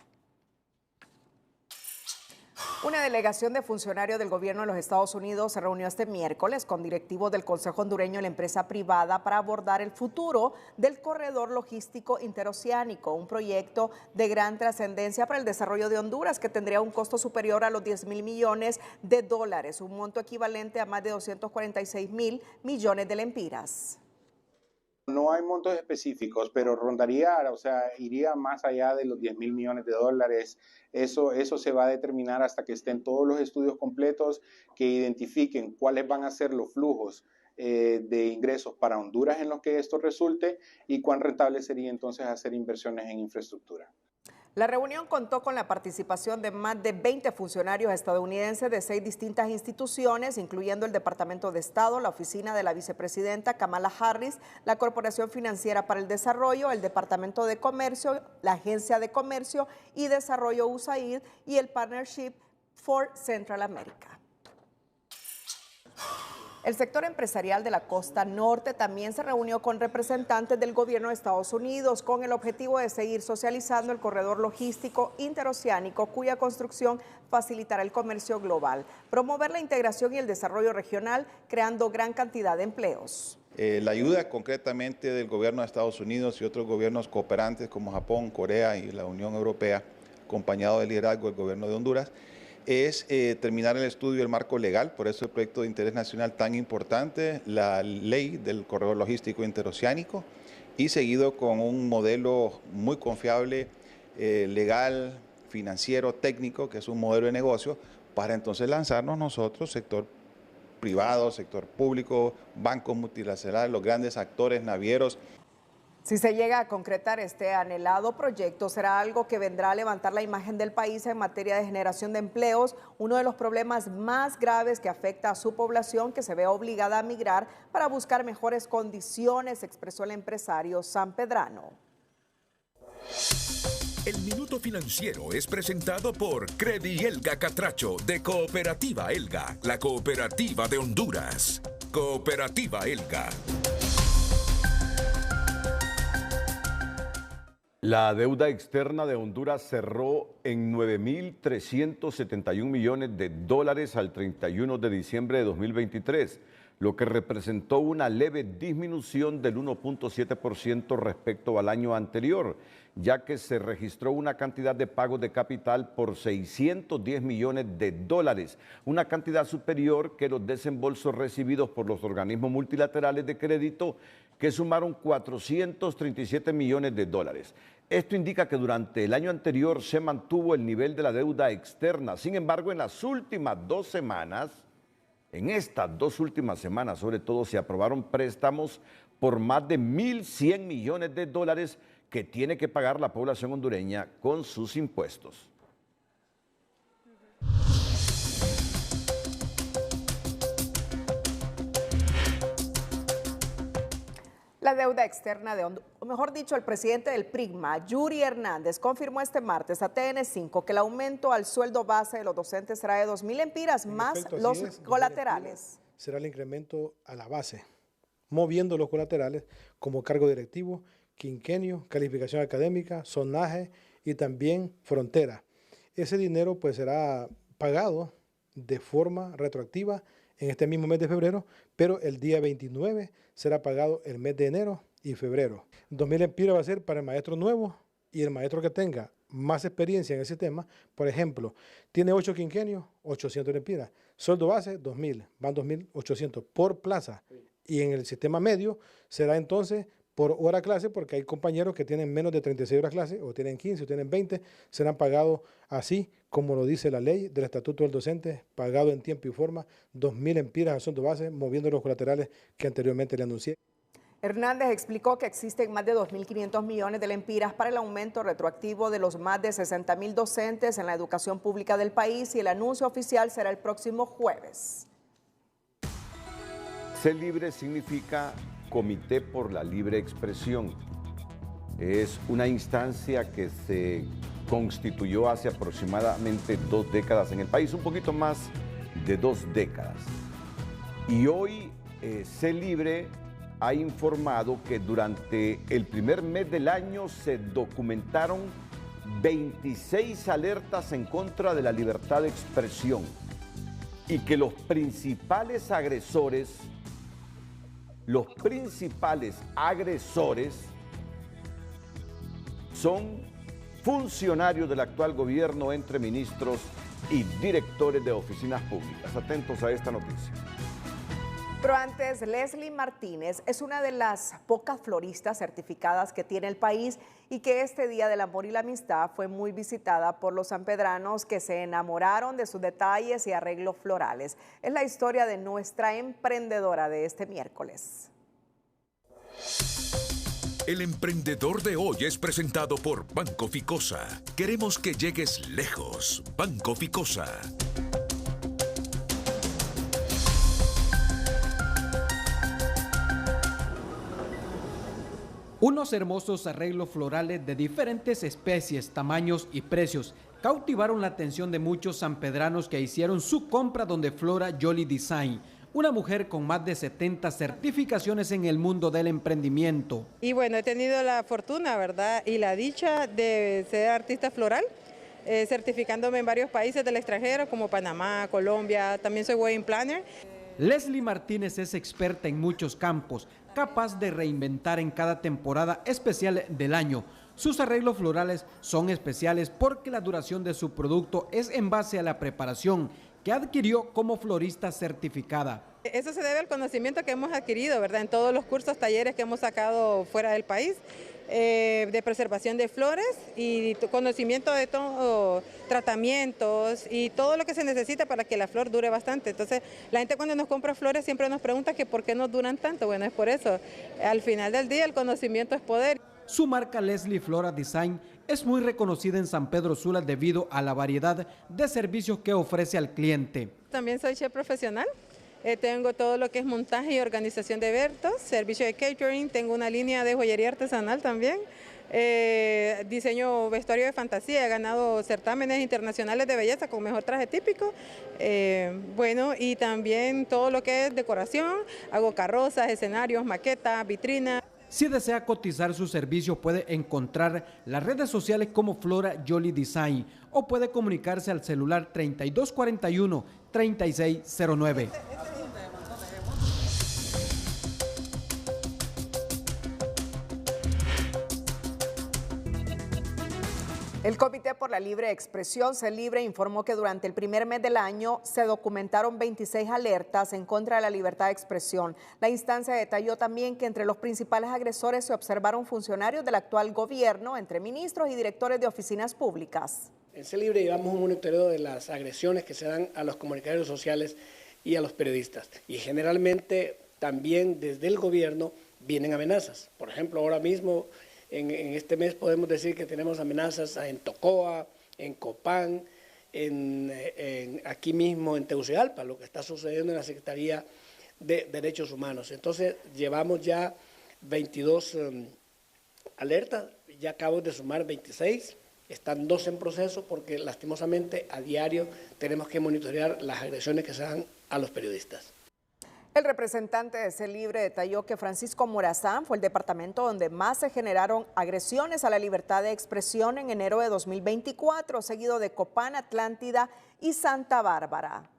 Una delegación de funcionarios del gobierno de los Estados Unidos se reunió este miércoles con directivos del Consejo Hondureño de la empresa privada para abordar el futuro del corredor logístico interoceánico, un proyecto de gran trascendencia para el desarrollo de Honduras que tendría un costo superior a los 10.000 millones de dólares, un monto equivalente a más de 246.000 millones de lempiras. No hay montos específicos, pero rondaría, o sea, iría más allá de los 10.000 millones de dólares. Eso se va a determinar hasta que estén todos los estudios completos que identifiquen cuáles van a ser los flujos de ingresos para Honduras en los que esto resulte y cuán rentable sería entonces hacer inversiones en infraestructura. La reunión contó con la participación de más de 20 funcionarios estadounidenses de 6 distintas instituciones, incluyendo el Departamento de Estado, la Oficina de la Vicepresidenta Kamala Harris, la Corporación Financiera para el Desarrollo, el Departamento de Comercio, la Agencia de Comercio y Desarrollo USAID y el Partnership for Central America. El sector empresarial de la costa norte también se reunió con representantes del gobierno de Estados Unidos con el objetivo de seguir socializando el corredor logístico interoceánico cuya construcción facilitará el comercio global, promover la integración y el desarrollo regional, creando gran cantidad de empleos. La ayuda concretamente del gobierno de Estados Unidos y otros gobiernos cooperantes como Japón, Corea y la Unión Europea, acompañado del liderazgo del gobierno de Honduras, es terminar el estudio del marco legal, por eso el proyecto de interés nacional tan importante, la ley del corredor logístico interoceánico, y seguido con un modelo muy confiable, legal, financiero, técnico, que es un modelo de negocio, para entonces lanzarnos nosotros, sector privado, sector público, bancos multilaterales, los grandes actores navieros. Si se llega a concretar este anhelado proyecto, será algo que vendrá a levantar la imagen del país en materia de generación de empleos, uno de los problemas más graves que afecta a su población que se ve obligada a migrar para buscar mejores condiciones, expresó el empresario sanpedrano. El Minuto Financiero es presentado por Credi Elga Catracho de Cooperativa Elga, la cooperativa de Honduras. Cooperativa Elga. La deuda externa de Honduras cerró en 9.371 millones de dólares al 31 de diciembre de 2023, lo que representó una leve disminución del 1.7% respecto al año anterior, ya que se registró una cantidad de pagos de capital por 610 millones de dólares, una cantidad superior que los desembolsos recibidos por los organismos multilaterales de crédito, que sumaron 437 millones de dólares. Esto indica que durante el año anterior se mantuvo el nivel de la deuda externa. Sin embargo, en estas dos últimas semanas, sobre todo, se aprobaron préstamos por más de 1.100 millones de dólares que tiene que pagar la población hondureña con sus impuestos. La deuda externa de Honduras, o mejor dicho, el presidente del PRIGMA, Yuri Hernández, confirmó este martes a TN5 que el aumento al sueldo base de los docentes será de 2.000 lempiras más los colaterales. Será el incremento a la base, moviendo los colaterales como cargo directivo, quinquenio, calificación académica, zonaje y también frontera. Ese dinero pues será pagado de forma retroactiva en este mismo mes de febrero, pero el día 29 será pagado el mes de enero y febrero. 2.000 lempiras va a ser para el maestro nuevo y el maestro que tenga más experiencia en el sistema. Por ejemplo, tiene 8 quinquenios, 800 lempiras. Sueldo base, 2.000, van 2.800 por plaza. Y en el sistema medio será entonces por hora clase, porque hay compañeros que tienen menos de 36 horas clase, o tienen 15, o tienen 20, serán pagados así, como lo dice la ley del Estatuto del Docente, pagado en tiempo y forma, 2.000 lempiras al sueldo base, moviendo los colaterales que anteriormente le anuncié. Hernández explicó que existen más de 2.500 millones de lempiras para el aumento retroactivo de los más de 60.000 docentes en la educación pública del país y el anuncio oficial será el próximo jueves. Ser libre significa Comité por la Libre Expresión. Es una instancia que se constituyó hace aproximadamente 2 décadas en el país, un poquito más de 2 décadas. Y hoy Ser Libre ha informado que durante el primer mes del año se documentaron 26 alertas en contra de la libertad de expresión y que los principales agresores son funcionarios del actual gobierno, entre ministros y directores de oficinas públicas. Atentos a esta noticia. Pero antes, Leslie Martínez es una de las pocas floristas certificadas que tiene el país y que este Día del Amor y la Amistad fue muy visitada por los sanpedranos que se enamoraron de sus detalles y arreglos florales. Es la historia de nuestra emprendedora de este miércoles. El emprendedor de hoy es presentado por Banco Ficosa. Queremos que llegues lejos. Banco Ficosa. Unos hermosos arreglos florales de diferentes especies, tamaños y precios cautivaron la atención de muchos sanpedranos que hicieron su compra donde Flora Jolie Design, una mujer con más de 70 certificaciones en el mundo del emprendimiento. Y bueno, he tenido la fortuna, ¿verdad? Y la dicha de ser artista floral, certificándome en varios países del extranjero como Panamá, Colombia, también soy wedding planner. Leslie Martínez es experta en muchos campos, capaz de reinventar en cada temporada especial del año. Sus arreglos florales son especiales porque la duración de su producto es en base a la preparación que adquirió como florista certificada. Eso se debe al conocimiento que hemos adquirido, ¿verdad? En todos los cursos, talleres que hemos sacado fuera del país, de preservación de flores y conocimiento de todo, tratamientos y todo lo que se necesita para que la flor dure bastante. Entonces, la gente cuando nos compra flores siempre nos pregunta que por qué no duran tanto. Bueno, es por eso. Al final del día, el conocimiento es poder. Su marca Leslie Flora Design es muy reconocida en San Pedro Sula debido a la variedad de servicios que ofrece al cliente. También soy chef profesional. Tengo todo lo que es montaje y organización de eventos, servicio de catering, tengo una línea de joyería artesanal también, diseño vestuario de fantasía, he ganado certámenes internacionales de belleza con mejor traje típico, bueno, y también todo lo que es decoración, hago carrozas, escenarios, maquetas, vitrinas. Si desea cotizar su servicio, puede encontrar las redes sociales como Flora Jolie Design o puede comunicarse al celular 3241-3609. El Comité por la Libre Expresión, CELIBRE, informó que durante el primer mes del año se documentaron 26 alertas en contra de la libertad de expresión. La instancia detalló también que entre los principales agresores se observaron funcionarios del actual gobierno, entre ministros y directores de oficinas públicas. En CELIBRE llevamos un monitoreo de las agresiones que se dan a los comunicadores sociales y a los periodistas. Y generalmente también desde el gobierno vienen amenazas. Por ejemplo, ahora mismo en este mes podemos decir que tenemos amenazas en Tocoa, en Copán, aquí mismo en Tegucigalpa, lo que está sucediendo en la Secretaría de Derechos Humanos. Entonces llevamos ya 22 alertas, ya acabo de sumar 26, están 2 en proceso porque lastimosamente a diario tenemos que monitorear las agresiones que se dan a los periodistas. El representante de CELIBRE detalló que Francisco Morazán fue el departamento donde más se generaron agresiones a la libertad de expresión en enero de 2024, seguido de Copán, Atlántida y Santa Bárbara.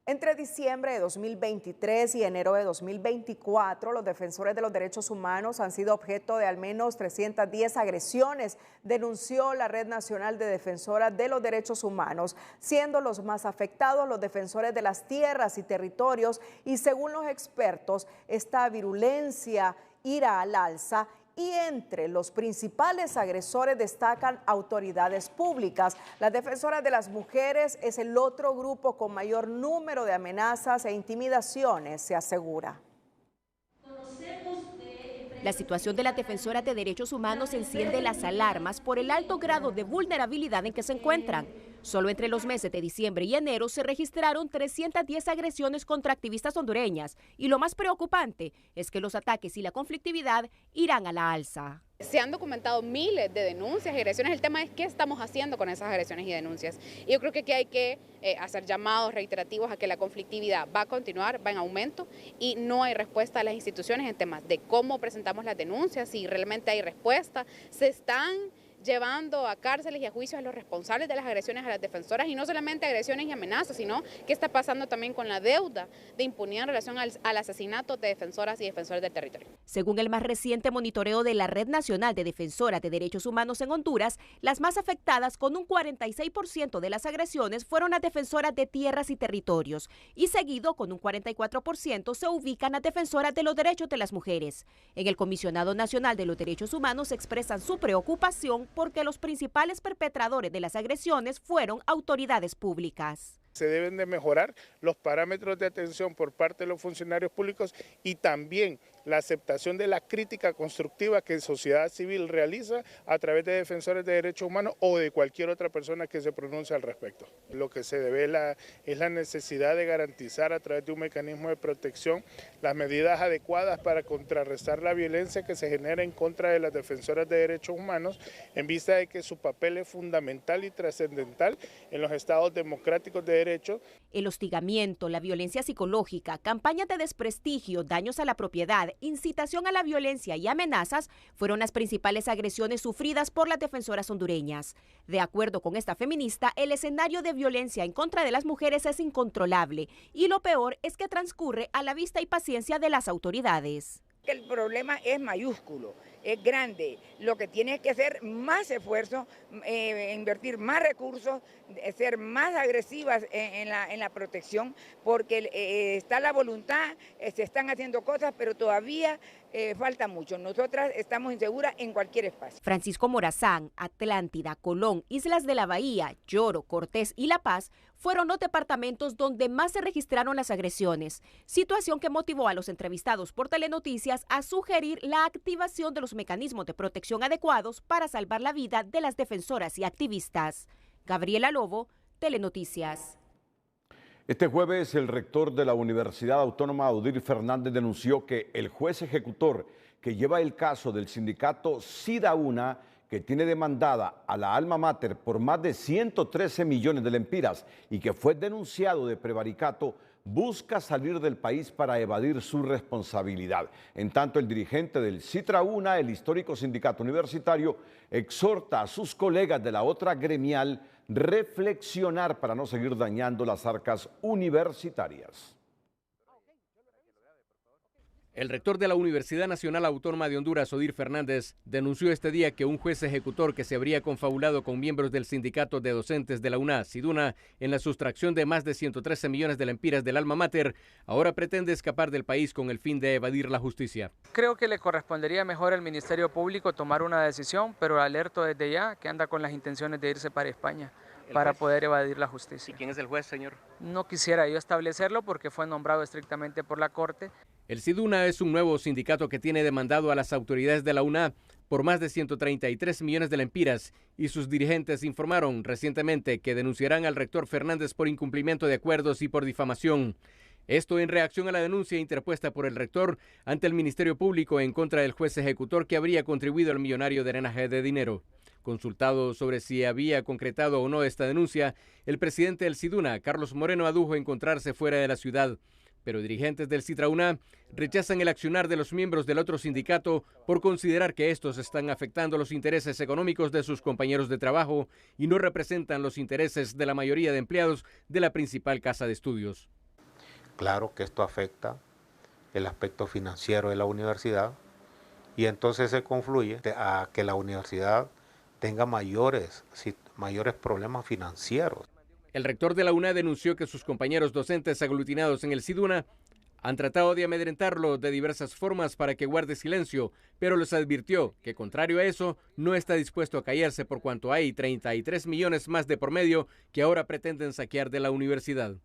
Entre diciembre de 2023 y enero de 2024, los defensores de los derechos humanos han sido objeto de al menos 310 agresiones, denunció la Red Nacional de Defensoras de los Derechos Humanos, siendo los más afectados los defensores de las tierras y territorios, y según los expertos, esta virulencia irá al alza. Y entre los principales agresores destacan autoridades públicas. Las defensoras de las mujeres es el otro grupo con mayor número de amenazas e intimidaciones, se asegura. La situación de las defensoras de derechos humanos enciende las alarmas por el alto grado de vulnerabilidad en que se encuentran. Solo entre los meses de diciembre y enero se registraron 310 agresiones contra activistas hondureñas y lo más preocupante es que los ataques y la conflictividad irán a la alza. Se han documentado miles de denuncias y agresiones. El tema es qué estamos haciendo con esas agresiones y denuncias. Y yo creo que aquí hay que hacer llamados reiterativos a que la conflictividad va a continuar, va en aumento y no hay respuesta a las instituciones en temas de cómo presentamos las denuncias, si realmente hay respuesta. Se están llevando a cárceles y a juicios a los responsables de las agresiones a las defensoras, y no solamente agresiones y amenazas, sino qué está pasando también con la deuda de impunidad en relación al asesinato de defensoras y defensores del territorio. Según el más reciente monitoreo de la Red Nacional de Defensoras de Derechos Humanos en Honduras, las más afectadas con un 46% de las agresiones fueron las defensoras de tierras y territorios, y seguido con un 44% se ubican las defensoras de los derechos de las mujeres. En el Comisionado Nacional de los Derechos Humanos expresan su preocupación porque los principales perpetradores de las agresiones fueron autoridades públicas. Se deben de mejorar los parámetros de atención por parte de los funcionarios públicos y también la aceptación de la crítica constructiva que sociedad civil realiza a través de defensores de derechos humanos o de cualquier otra persona que se pronuncie al respecto. Lo que se devela es la necesidad de garantizar a través de un mecanismo de protección las medidas adecuadas para contrarrestar la violencia que se genera en contra de las defensoras de derechos humanos, en vista de que su papel es fundamental y trascendental en los estados democráticos de derecho. El hostigamiento, la violencia psicológica, campañas de desprestigio, daños a la propiedad, incitación a la violencia y amenazas fueron las principales agresiones sufridas por las defensoras hondureñas. De acuerdo con esta feminista, el escenario de violencia en contra de las mujeres es incontrolable y lo peor es que transcurre a la vista y paciencia de las autoridades. El problema es mayúsculo, es grande. Lo que tiene que hacer más esfuerzo, invertir más recursos, ser más agresivas en la protección, porque está la voluntad, se están haciendo cosas, pero todavía falta mucho. Nosotras estamos inseguras en cualquier espacio. Francisco Morazán, Atlántida, Colón, Islas de la Bahía, Lloro, Cortés y La Paz fueron los departamentos donde más se registraron las agresiones, situación que motivó a los entrevistados por Telenoticias a sugerir la activación de los mecanismos de protección adecuados para salvar la vida de las defensoras y activistas. Gabriela Lobo, Telenoticias. Este jueves, el rector de la Universidad Autónoma, Odir Fernández, denunció que el juez ejecutor que lleva el caso del sindicato SIDA-UNA, que tiene demandada a la alma mater por más de 113 millones de lempiras y que fue denunciado de prevaricato, busca salir del país para evadir su responsabilidad. En tanto, el dirigente del CITRA-UNA, el histórico sindicato universitario, exhorta a sus colegas de la otra gremial reflexionar para no seguir dañando las arcas universitarias. El rector de la Universidad Nacional Autónoma de Honduras, Odir Fernández, denunció este día que un juez ejecutor que se habría confabulado con miembros del sindicato de docentes de la UNA, SIDUNA, en la sustracción de más de 113 millones de lempiras del alma mater, ahora pretende escapar del país con el fin de evadir la justicia. Creo que le correspondería mejor al Ministerio Público tomar una decisión, pero alerto desde ya que anda con las intenciones de irse para España para poder evadir la justicia. ¿Y quién es el juez, señor? No quisiera yo establecerlo porque fue nombrado estrictamente por la Corte. El SIDUNA es un nuevo sindicato que tiene demandado a las autoridades de la UNA por más de 133 millones de lempiras y sus dirigentes informaron recientemente que denunciarán al rector Fernández por incumplimiento de acuerdos y por difamación. Esto en reacción a la denuncia interpuesta por el rector ante el Ministerio Público en contra del juez ejecutor que habría contribuido al millonario drenaje de dinero. Consultado sobre si había concretado o no esta denuncia, el presidente del SIDUNA, Carlos Moreno, adujo encontrarse fuera de la ciudad. Pero dirigentes del CITRA-UNA rechazan el accionar de los miembros del otro sindicato por considerar que estos están afectando los intereses económicos de sus compañeros de trabajo y no representan los intereses de la mayoría de empleados de la principal casa de estudios. Claro que esto afecta el aspecto financiero de la universidad y entonces se confluye a que la universidad tenga mayores problemas financieros. El rector de la UNA denunció que sus compañeros docentes aglutinados en el SIDUNA han tratado de amedrentarlo de diversas formas para que guarde silencio, pero les advirtió que, contrario a eso, no está dispuesto a callarse por cuanto hay 33 millones más de por medio que ahora pretenden saquear de la universidad.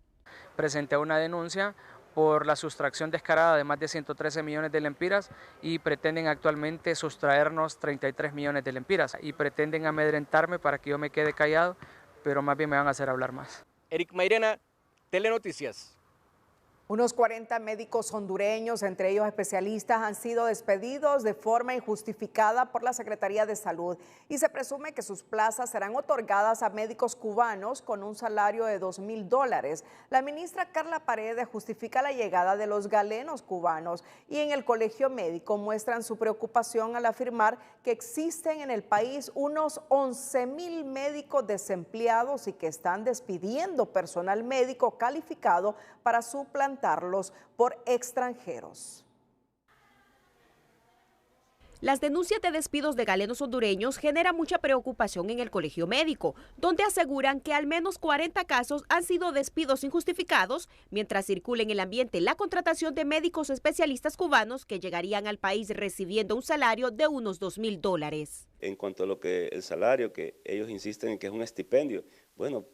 Presenté una denuncia por la sustracción descarada de más de 113 millones de lempiras y pretenden actualmente sustraernos 33 millones de lempiras y pretenden amedrentarme para que yo me quede callado, pero más bien me van a hacer hablar más. Eric Mairena, Telenoticias. Unos 40 médicos hondureños, entre ellos especialistas, han sido despedidos de forma injustificada por la Secretaría de Salud y se presume que sus plazas serán otorgadas a médicos cubanos con un salario de $2,000. La ministra Carla Paredes justifica la llegada de los galenos cubanos y en el Colegio Médico muestran su preocupación al afirmar que existen en el país unos 11,000 médicos desempleados y que están despidiendo personal médico calificado para suplantarlos por extranjeros. Las denuncias de despidos de galenos hondureños generan mucha preocupación en el Colegio Médico, donde aseguran que al menos 40 casos han sido despidos injustificados, mientras circula en el ambiente la contratación de médicos especialistas cubanos que llegarían al país recibiendo un salario de unos $2,000. En cuanto a lo que el salario, que ellos insisten en que es un estipendio, bueno,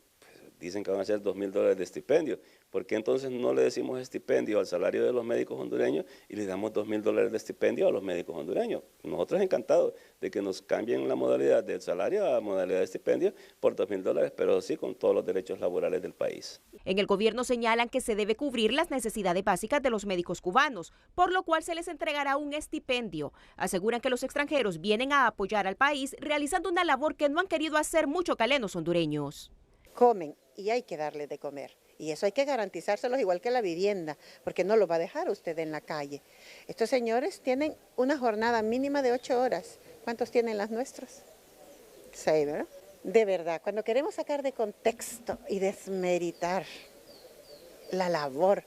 dicen que van a ser $2,000 de estipendio. ¿Por qué entonces no le decimos estipendio al salario de los médicos hondureños y le damos $2,000 de estipendio a los médicos hondureños? Nosotros encantados de que nos cambien la modalidad del salario a modalidad de estipendio por $2,000, pero sí con todos los derechos laborales del país. En el gobierno señalan que se debe cubrir las necesidades básicas de los médicos cubanos, por lo cual se les entregará un estipendio. Aseguran que los extranjeros vienen a apoyar al país realizando una labor que no han querido hacer muchos galenos hondureños. Comen y hay que darles de comer. Y eso hay que garantizárselos igual que la vivienda, porque no lo va a dejar usted en la calle. Estos señores tienen una jornada mínima de 8 horas. ¿Cuántos tienen las nuestras? 6, ¿verdad? De verdad, cuando queremos sacar de contexto y desmeritar la labor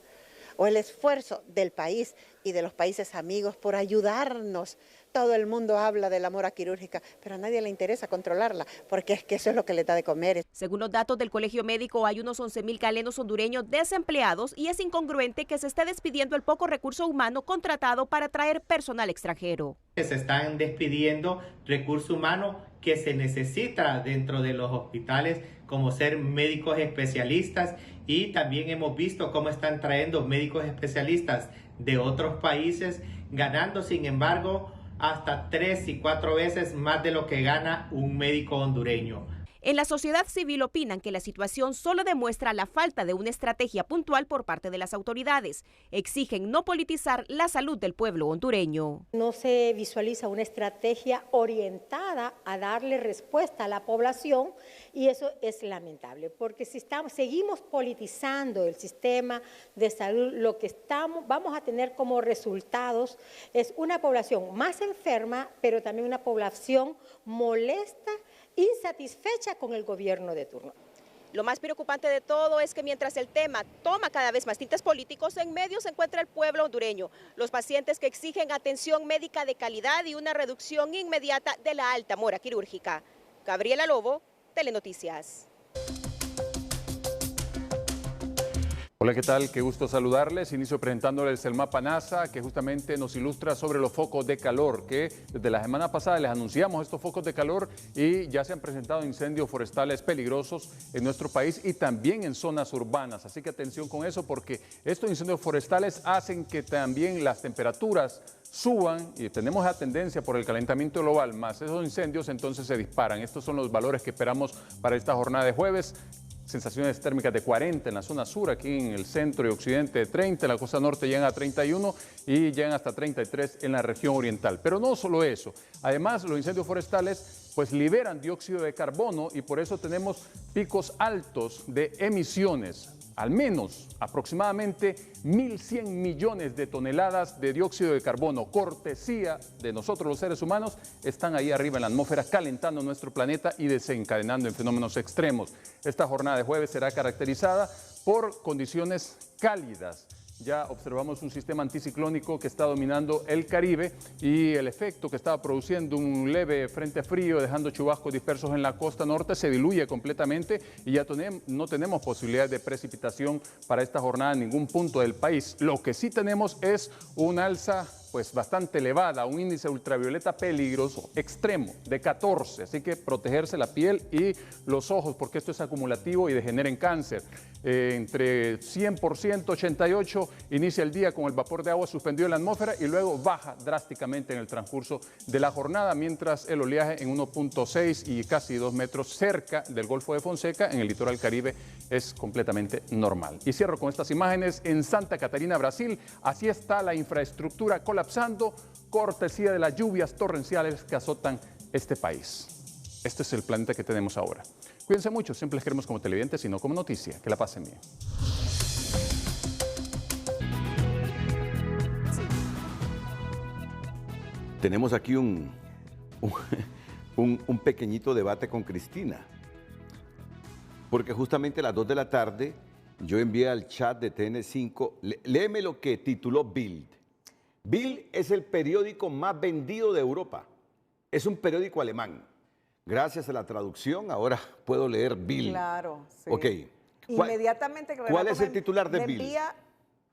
o el esfuerzo del país y de los países amigos por ayudarnos, todo el mundo habla de la mora quirúrgica, pero a nadie le interesa controlarla, porque es que eso es lo que le da de comer. Según los datos del Colegio Médico, hay unos 11,000 galenos hondureños desempleados y es incongruente que se esté despidiendo el poco recurso humano contratado para traer personal extranjero. Se están despidiendo recurso humano que se necesita dentro de los hospitales, como ser médicos especialistas, y también hemos visto cómo están trayendo médicos especialistas de otros países, ganando sin embargo hasta 3 y 4 veces más de lo que gana un médico hondureño. En la sociedad civil opinan que la situación solo demuestra la falta de una estrategia puntual por parte de las autoridades. Exigen no politizar la salud del pueblo hondureño. No se visualiza una estrategia orientada a darle respuesta a la población y eso es lamentable, porque si seguimos politizando el sistema de salud, lo que vamos a tener como resultados es una población más enferma, pero también una población molesta, insatisfecha con el gobierno de turno. Lo más preocupante de todo es que mientras el tema toma cada vez más tintes políticos, en medio se encuentra el pueblo hondureño, los pacientes que exigen atención médica de calidad y una reducción inmediata de la alta mora quirúrgica. Gabriela Lobo, Telenoticias. Hola, ¿qué tal? Qué gusto saludarles. Inicio presentándoles el mapa NASA que justamente nos ilustra sobre los focos de calor, que desde la semana pasada les anunciamos estos focos de calor y ya se han presentado incendios forestales peligrosos en nuestro país y también en zonas urbanas. Así que atención con eso, porque estos incendios forestales hacen que también las temperaturas suban y tenemos la tendencia por el calentamiento global, más esos incendios entonces se disparan. Estos son los valores que esperamos para esta jornada de jueves. Sensaciones térmicas de 40 en la zona sur, aquí en el centro y occidente de 30, en la costa norte llegan a 31 y llegan hasta 33 en la región oriental. Pero no solo eso, además los incendios forestales pues liberan dióxido de carbono y por eso tenemos picos altos de emisiones. Al menos aproximadamente 1.100 millones de toneladas de dióxido de carbono, cortesía de nosotros los seres humanos, están ahí arriba en la atmósfera calentando nuestro planeta y desencadenando en fenómenos extremos. Esta jornada de jueves será caracterizada por condiciones cálidas. Ya observamos un sistema anticiclónico que está dominando el Caribe y el efecto que estaba produciendo un leve frente frío, dejando chubascos dispersos en la costa norte, se diluye completamente y ya no tenemos posibilidad de precipitación para esta jornada en ningún punto del país. Lo que sí tenemos es un alza pues bastante elevada, un índice ultravioleta peligroso, extremo, de 14. Así que protegerse la piel y los ojos, porque esto es acumulativo y degenera en cáncer. Entre 100%, 88%, inicia el día con el vapor de agua suspendido en la atmósfera y luego baja drásticamente en el transcurso de la jornada, mientras el oleaje en 1.6 y casi 2 metros cerca del Golfo de Fonseca, en el litoral Caribe, es completamente normal. Y cierro con estas imágenes en Santa Catarina, Brasil. Así está la infraestructura colapsando, cortesía de las lluvias torrenciales que azotan este país. Este es el planeta que tenemos ahora. Cuídense mucho, siempre les queremos como televidentes y no como noticia. Que la pasen bien. Tenemos aquí un pequeñito debate con Cristina, porque justamente a las 2 de la tarde yo envié al chat de TN5, léeme lo que tituló Bild. Bild es el periódico más vendido de Europa, es un periódico alemán. Gracias a la traducción ahora puedo leer Bild. Claro, sí. Ok. Inmediatamente. ¿Cuál es el titular de Bild?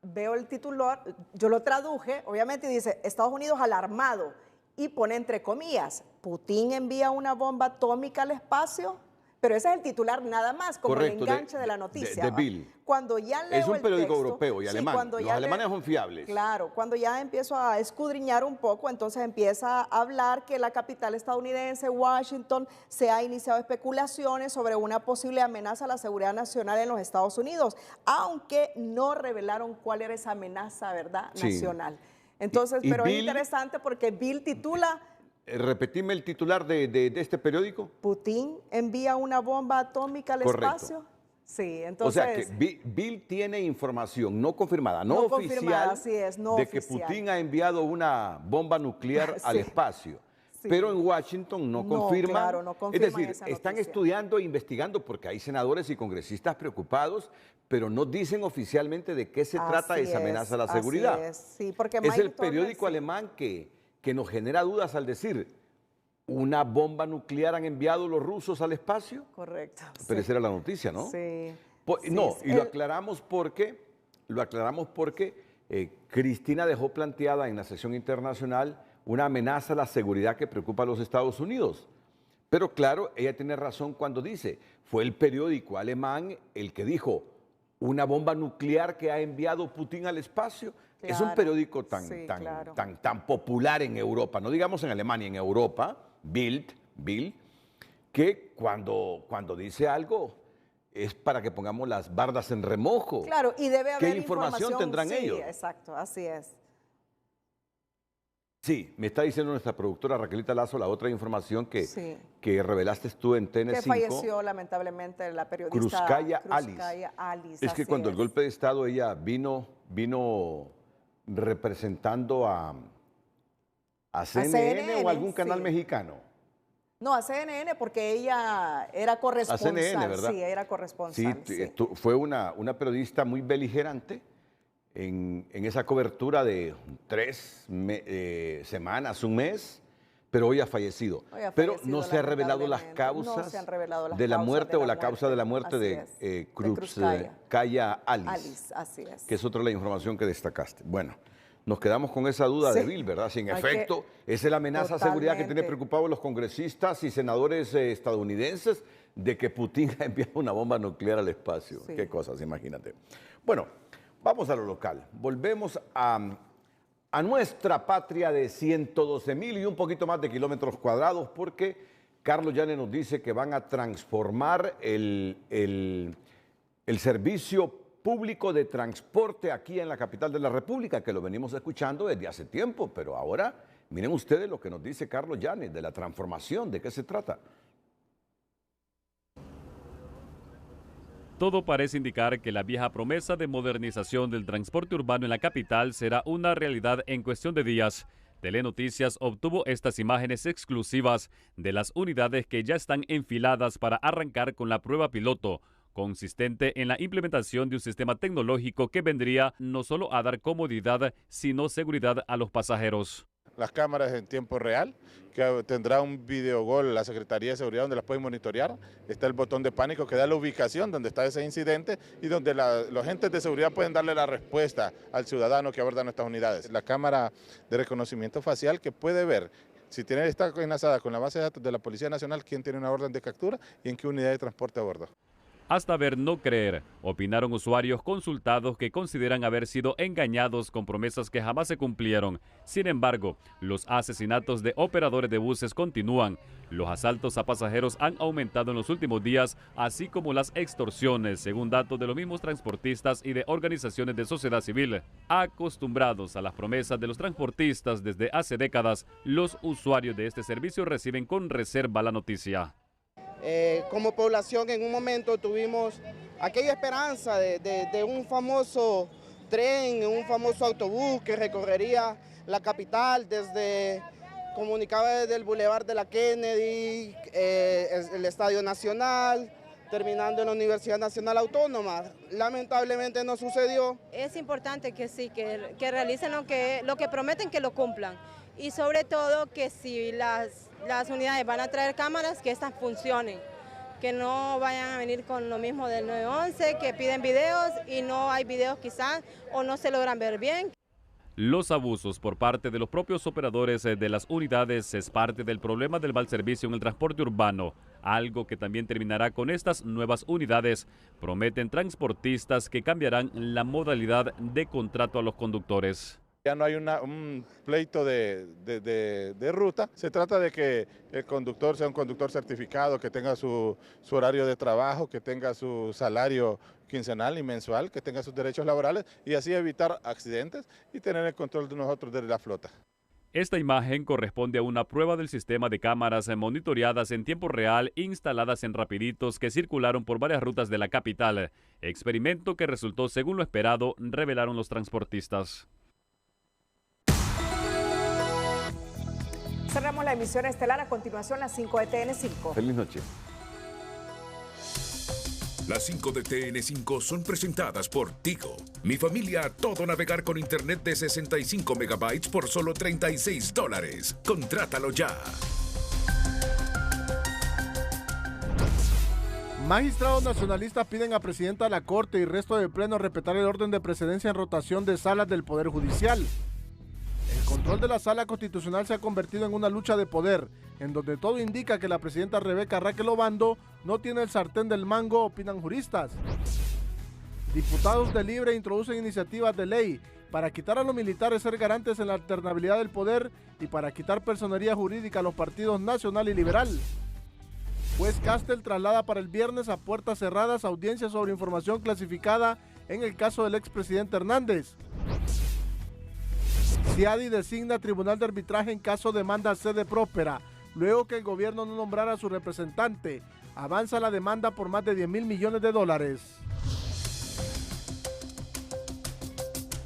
Veo el titular, yo lo traduje, obviamente dice, Estados Unidos alarmado, y pone entre comillas, Putin envía una bomba atómica al espacio, pero ese es el titular nada más, como correcto, el enganche de la noticia. De Bild. Cuando ya leo es un periódico texto, europeo y alemán, los alemanes son fiables. Claro, cuando ya empiezo a escudriñar un poco, entonces empieza a hablar que la capital estadounidense, Washington, se ha iniciado especulaciones sobre una posible amenaza a la seguridad nacional en los Estados Unidos, aunque no revelaron cuál era esa amenaza, ¿verdad?, nacional. Entonces, pero Bill, es interesante porque Bill titula... Repetime el titular de este periódico. Putin envía una bomba atómica al espacio. Sí, entonces... O sea que Bill tiene información no confirmada, no oficial, así es, no de oficial. que Putin ha enviado una bomba nuclear al espacio. Sí. Pero en Washington no confirman. Claro, no confirman. Es decir, están estudiando e investigando porque hay senadores y congresistas preocupados, pero no dicen oficialmente de qué se trata esa amenaza a la seguridad. Así es, sí, porque es el periódico alemán que nos genera dudas al decir, ¿una bomba nuclear han enviado los rusos al espacio? Correcto. Pero esa era la noticia, ¿no? Sí. No, y lo aclaramos porque Cristina dejó planteada en la sesión internacional una amenaza a la seguridad que preocupa a los Estados Unidos. Pero claro, ella tiene razón cuando dice, fue el periódico alemán el que dijo, una bomba nuclear que ha enviado Putin al espacio. Claro, es un periódico tan popular en Europa, no digamos en Alemania, en Europa, Bild, que cuando dice algo es para que pongamos las bardas en remojo. Claro, y debe haber ¿Qué información tendrán ellos? Sí, exacto, así es. Sí, me está diciendo nuestra productora Raquelita Lazo la otra información que revelaste tú en TN5. Que falleció lamentablemente la periodista Cruzcaya Alice. Es que cuando el golpe de Estado ella vino representando a CNN o algún canal mexicano. No, a CNN porque ella era corresponsal. A CNN, ¿verdad? Sí, era corresponsal. Sí. Fue una periodista muy beligerante en esa cobertura de 3 semanas, un mes, pero hoy ha fallecido. Pero no se han revelado las causas de la muerte o la causa de la muerte de Cruzcaya Alice, así es. Que es otra de la información que destacaste. Bueno, nos quedamos con esa duda de Bill, ¿verdad? Si en efecto esa es la amenaza a seguridad que tiene preocupados los congresistas y senadores estadounidenses de que Putin ha enviado una bomba nuclear al espacio. Sí. Qué cosas, imagínate. Bueno, vamos a lo local. Volvemos a nuestra patria de 112,000 y un poquito más de kilómetros cuadrados, porque Carlos Llanes nos dice que van a transformar el servicio público de transporte aquí en la capital de la República, que lo venimos escuchando desde hace tiempo, pero ahora miren ustedes lo que nos dice Carlos Llanes de la transformación, ¿de qué se trata? Todo parece indicar que la vieja promesa de modernización del transporte urbano en la capital será una realidad en cuestión de días. Telenoticias obtuvo estas imágenes exclusivas de las unidades que ya están enfiladas para arrancar con la prueba piloto, consistente en la implementación de un sistema tecnológico que vendría no solo a dar comodidad, sino seguridad a los pasajeros. Las cámaras en tiempo real, que tendrá un videogol la Secretaría de Seguridad donde las pueden monitorear. Está el botón de pánico que da la ubicación donde está ese incidente y donde los agentes de seguridad pueden darle la respuesta al ciudadano que aborda nuestras unidades. La cámara de reconocimiento facial que puede ver si está enlazada con la base de datos de la Policía Nacional, quién tiene una orden de captura y en qué unidad de transporte abordó. Hasta ver, no creer, opinaron usuarios consultados que consideran haber sido engañados con promesas que jamás se cumplieron. Sin embargo, los asesinatos de operadores de buses continúan. Los asaltos a pasajeros han aumentado en los últimos días, así como las extorsiones, según datos de los mismos transportistas y de organizaciones de sociedad civil. Acostumbrados a las promesas de los transportistas desde hace décadas, los usuarios de este servicio reciben con reserva la noticia. Como población en un momento tuvimos aquella esperanza de un famoso tren, un famoso autobús que recorrería la capital comunicaba desde el Boulevard de la Kennedy, el Estadio Nacional, terminando en la Universidad Nacional Autónoma. Lamentablemente no sucedió. Es importante que sí, que realicen lo que prometen, que lo cumplan. Y sobre todo que si las unidades van a traer cámaras, que estas funcionen, que no vayan a venir con lo mismo del 911, que piden videos y no hay videos quizás o no se logran ver bien. Los abusos por parte de los propios operadores de las unidades es parte del problema del mal servicio en el transporte urbano, algo que también terminará con estas nuevas unidades. Prometen transportistas que cambiarán la modalidad de contrato a los conductores. Ya no hay un pleito de ruta, se trata de que el conductor sea un conductor certificado, que tenga su horario de trabajo, que tenga su salario quincenal y mensual, que tenga sus derechos laborales y así evitar accidentes y tener el control de nosotros de la flota. Esta imagen corresponde a una prueba del sistema de cámaras monitoreadas en tiempo real instaladas en rapiditos que circularon por varias rutas de la capital. Experimento que resultó según lo esperado, revelaron los transportistas. Cerramos la emisión estelar. A continuación, las 5 de TN5. Feliz noche. Las 5 de TN5 son presentadas por Tigo. Mi familia a todo navegar con internet de 65 megabytes por solo $36. Contrátalo ya. Magistrados nacionalistas piden a Presidenta de la Corte y resto del Pleno respetar el orden de precedencia en rotación de salas del Poder Judicial. El control de la Sala Constitucional se ha convertido en una lucha de poder, en donde todo indica que la presidenta Rebeca Raquel Obando no tiene el sartén del mango, opinan juristas. Diputados de Libre introducen iniciativas de ley para quitar a los militares ser garantes en la alternabilidad del poder y para quitar personería jurídica a los partidos Nacional y Liberal. Juez Castel traslada para el viernes a puertas cerradas audiencia sobre información clasificada en el caso del expresidente Hernández. CIADI designa tribunal de arbitraje en caso de demanda sede próspera, luego que el gobierno no nombrara a su representante. Avanza la demanda por más de $10.000 millones.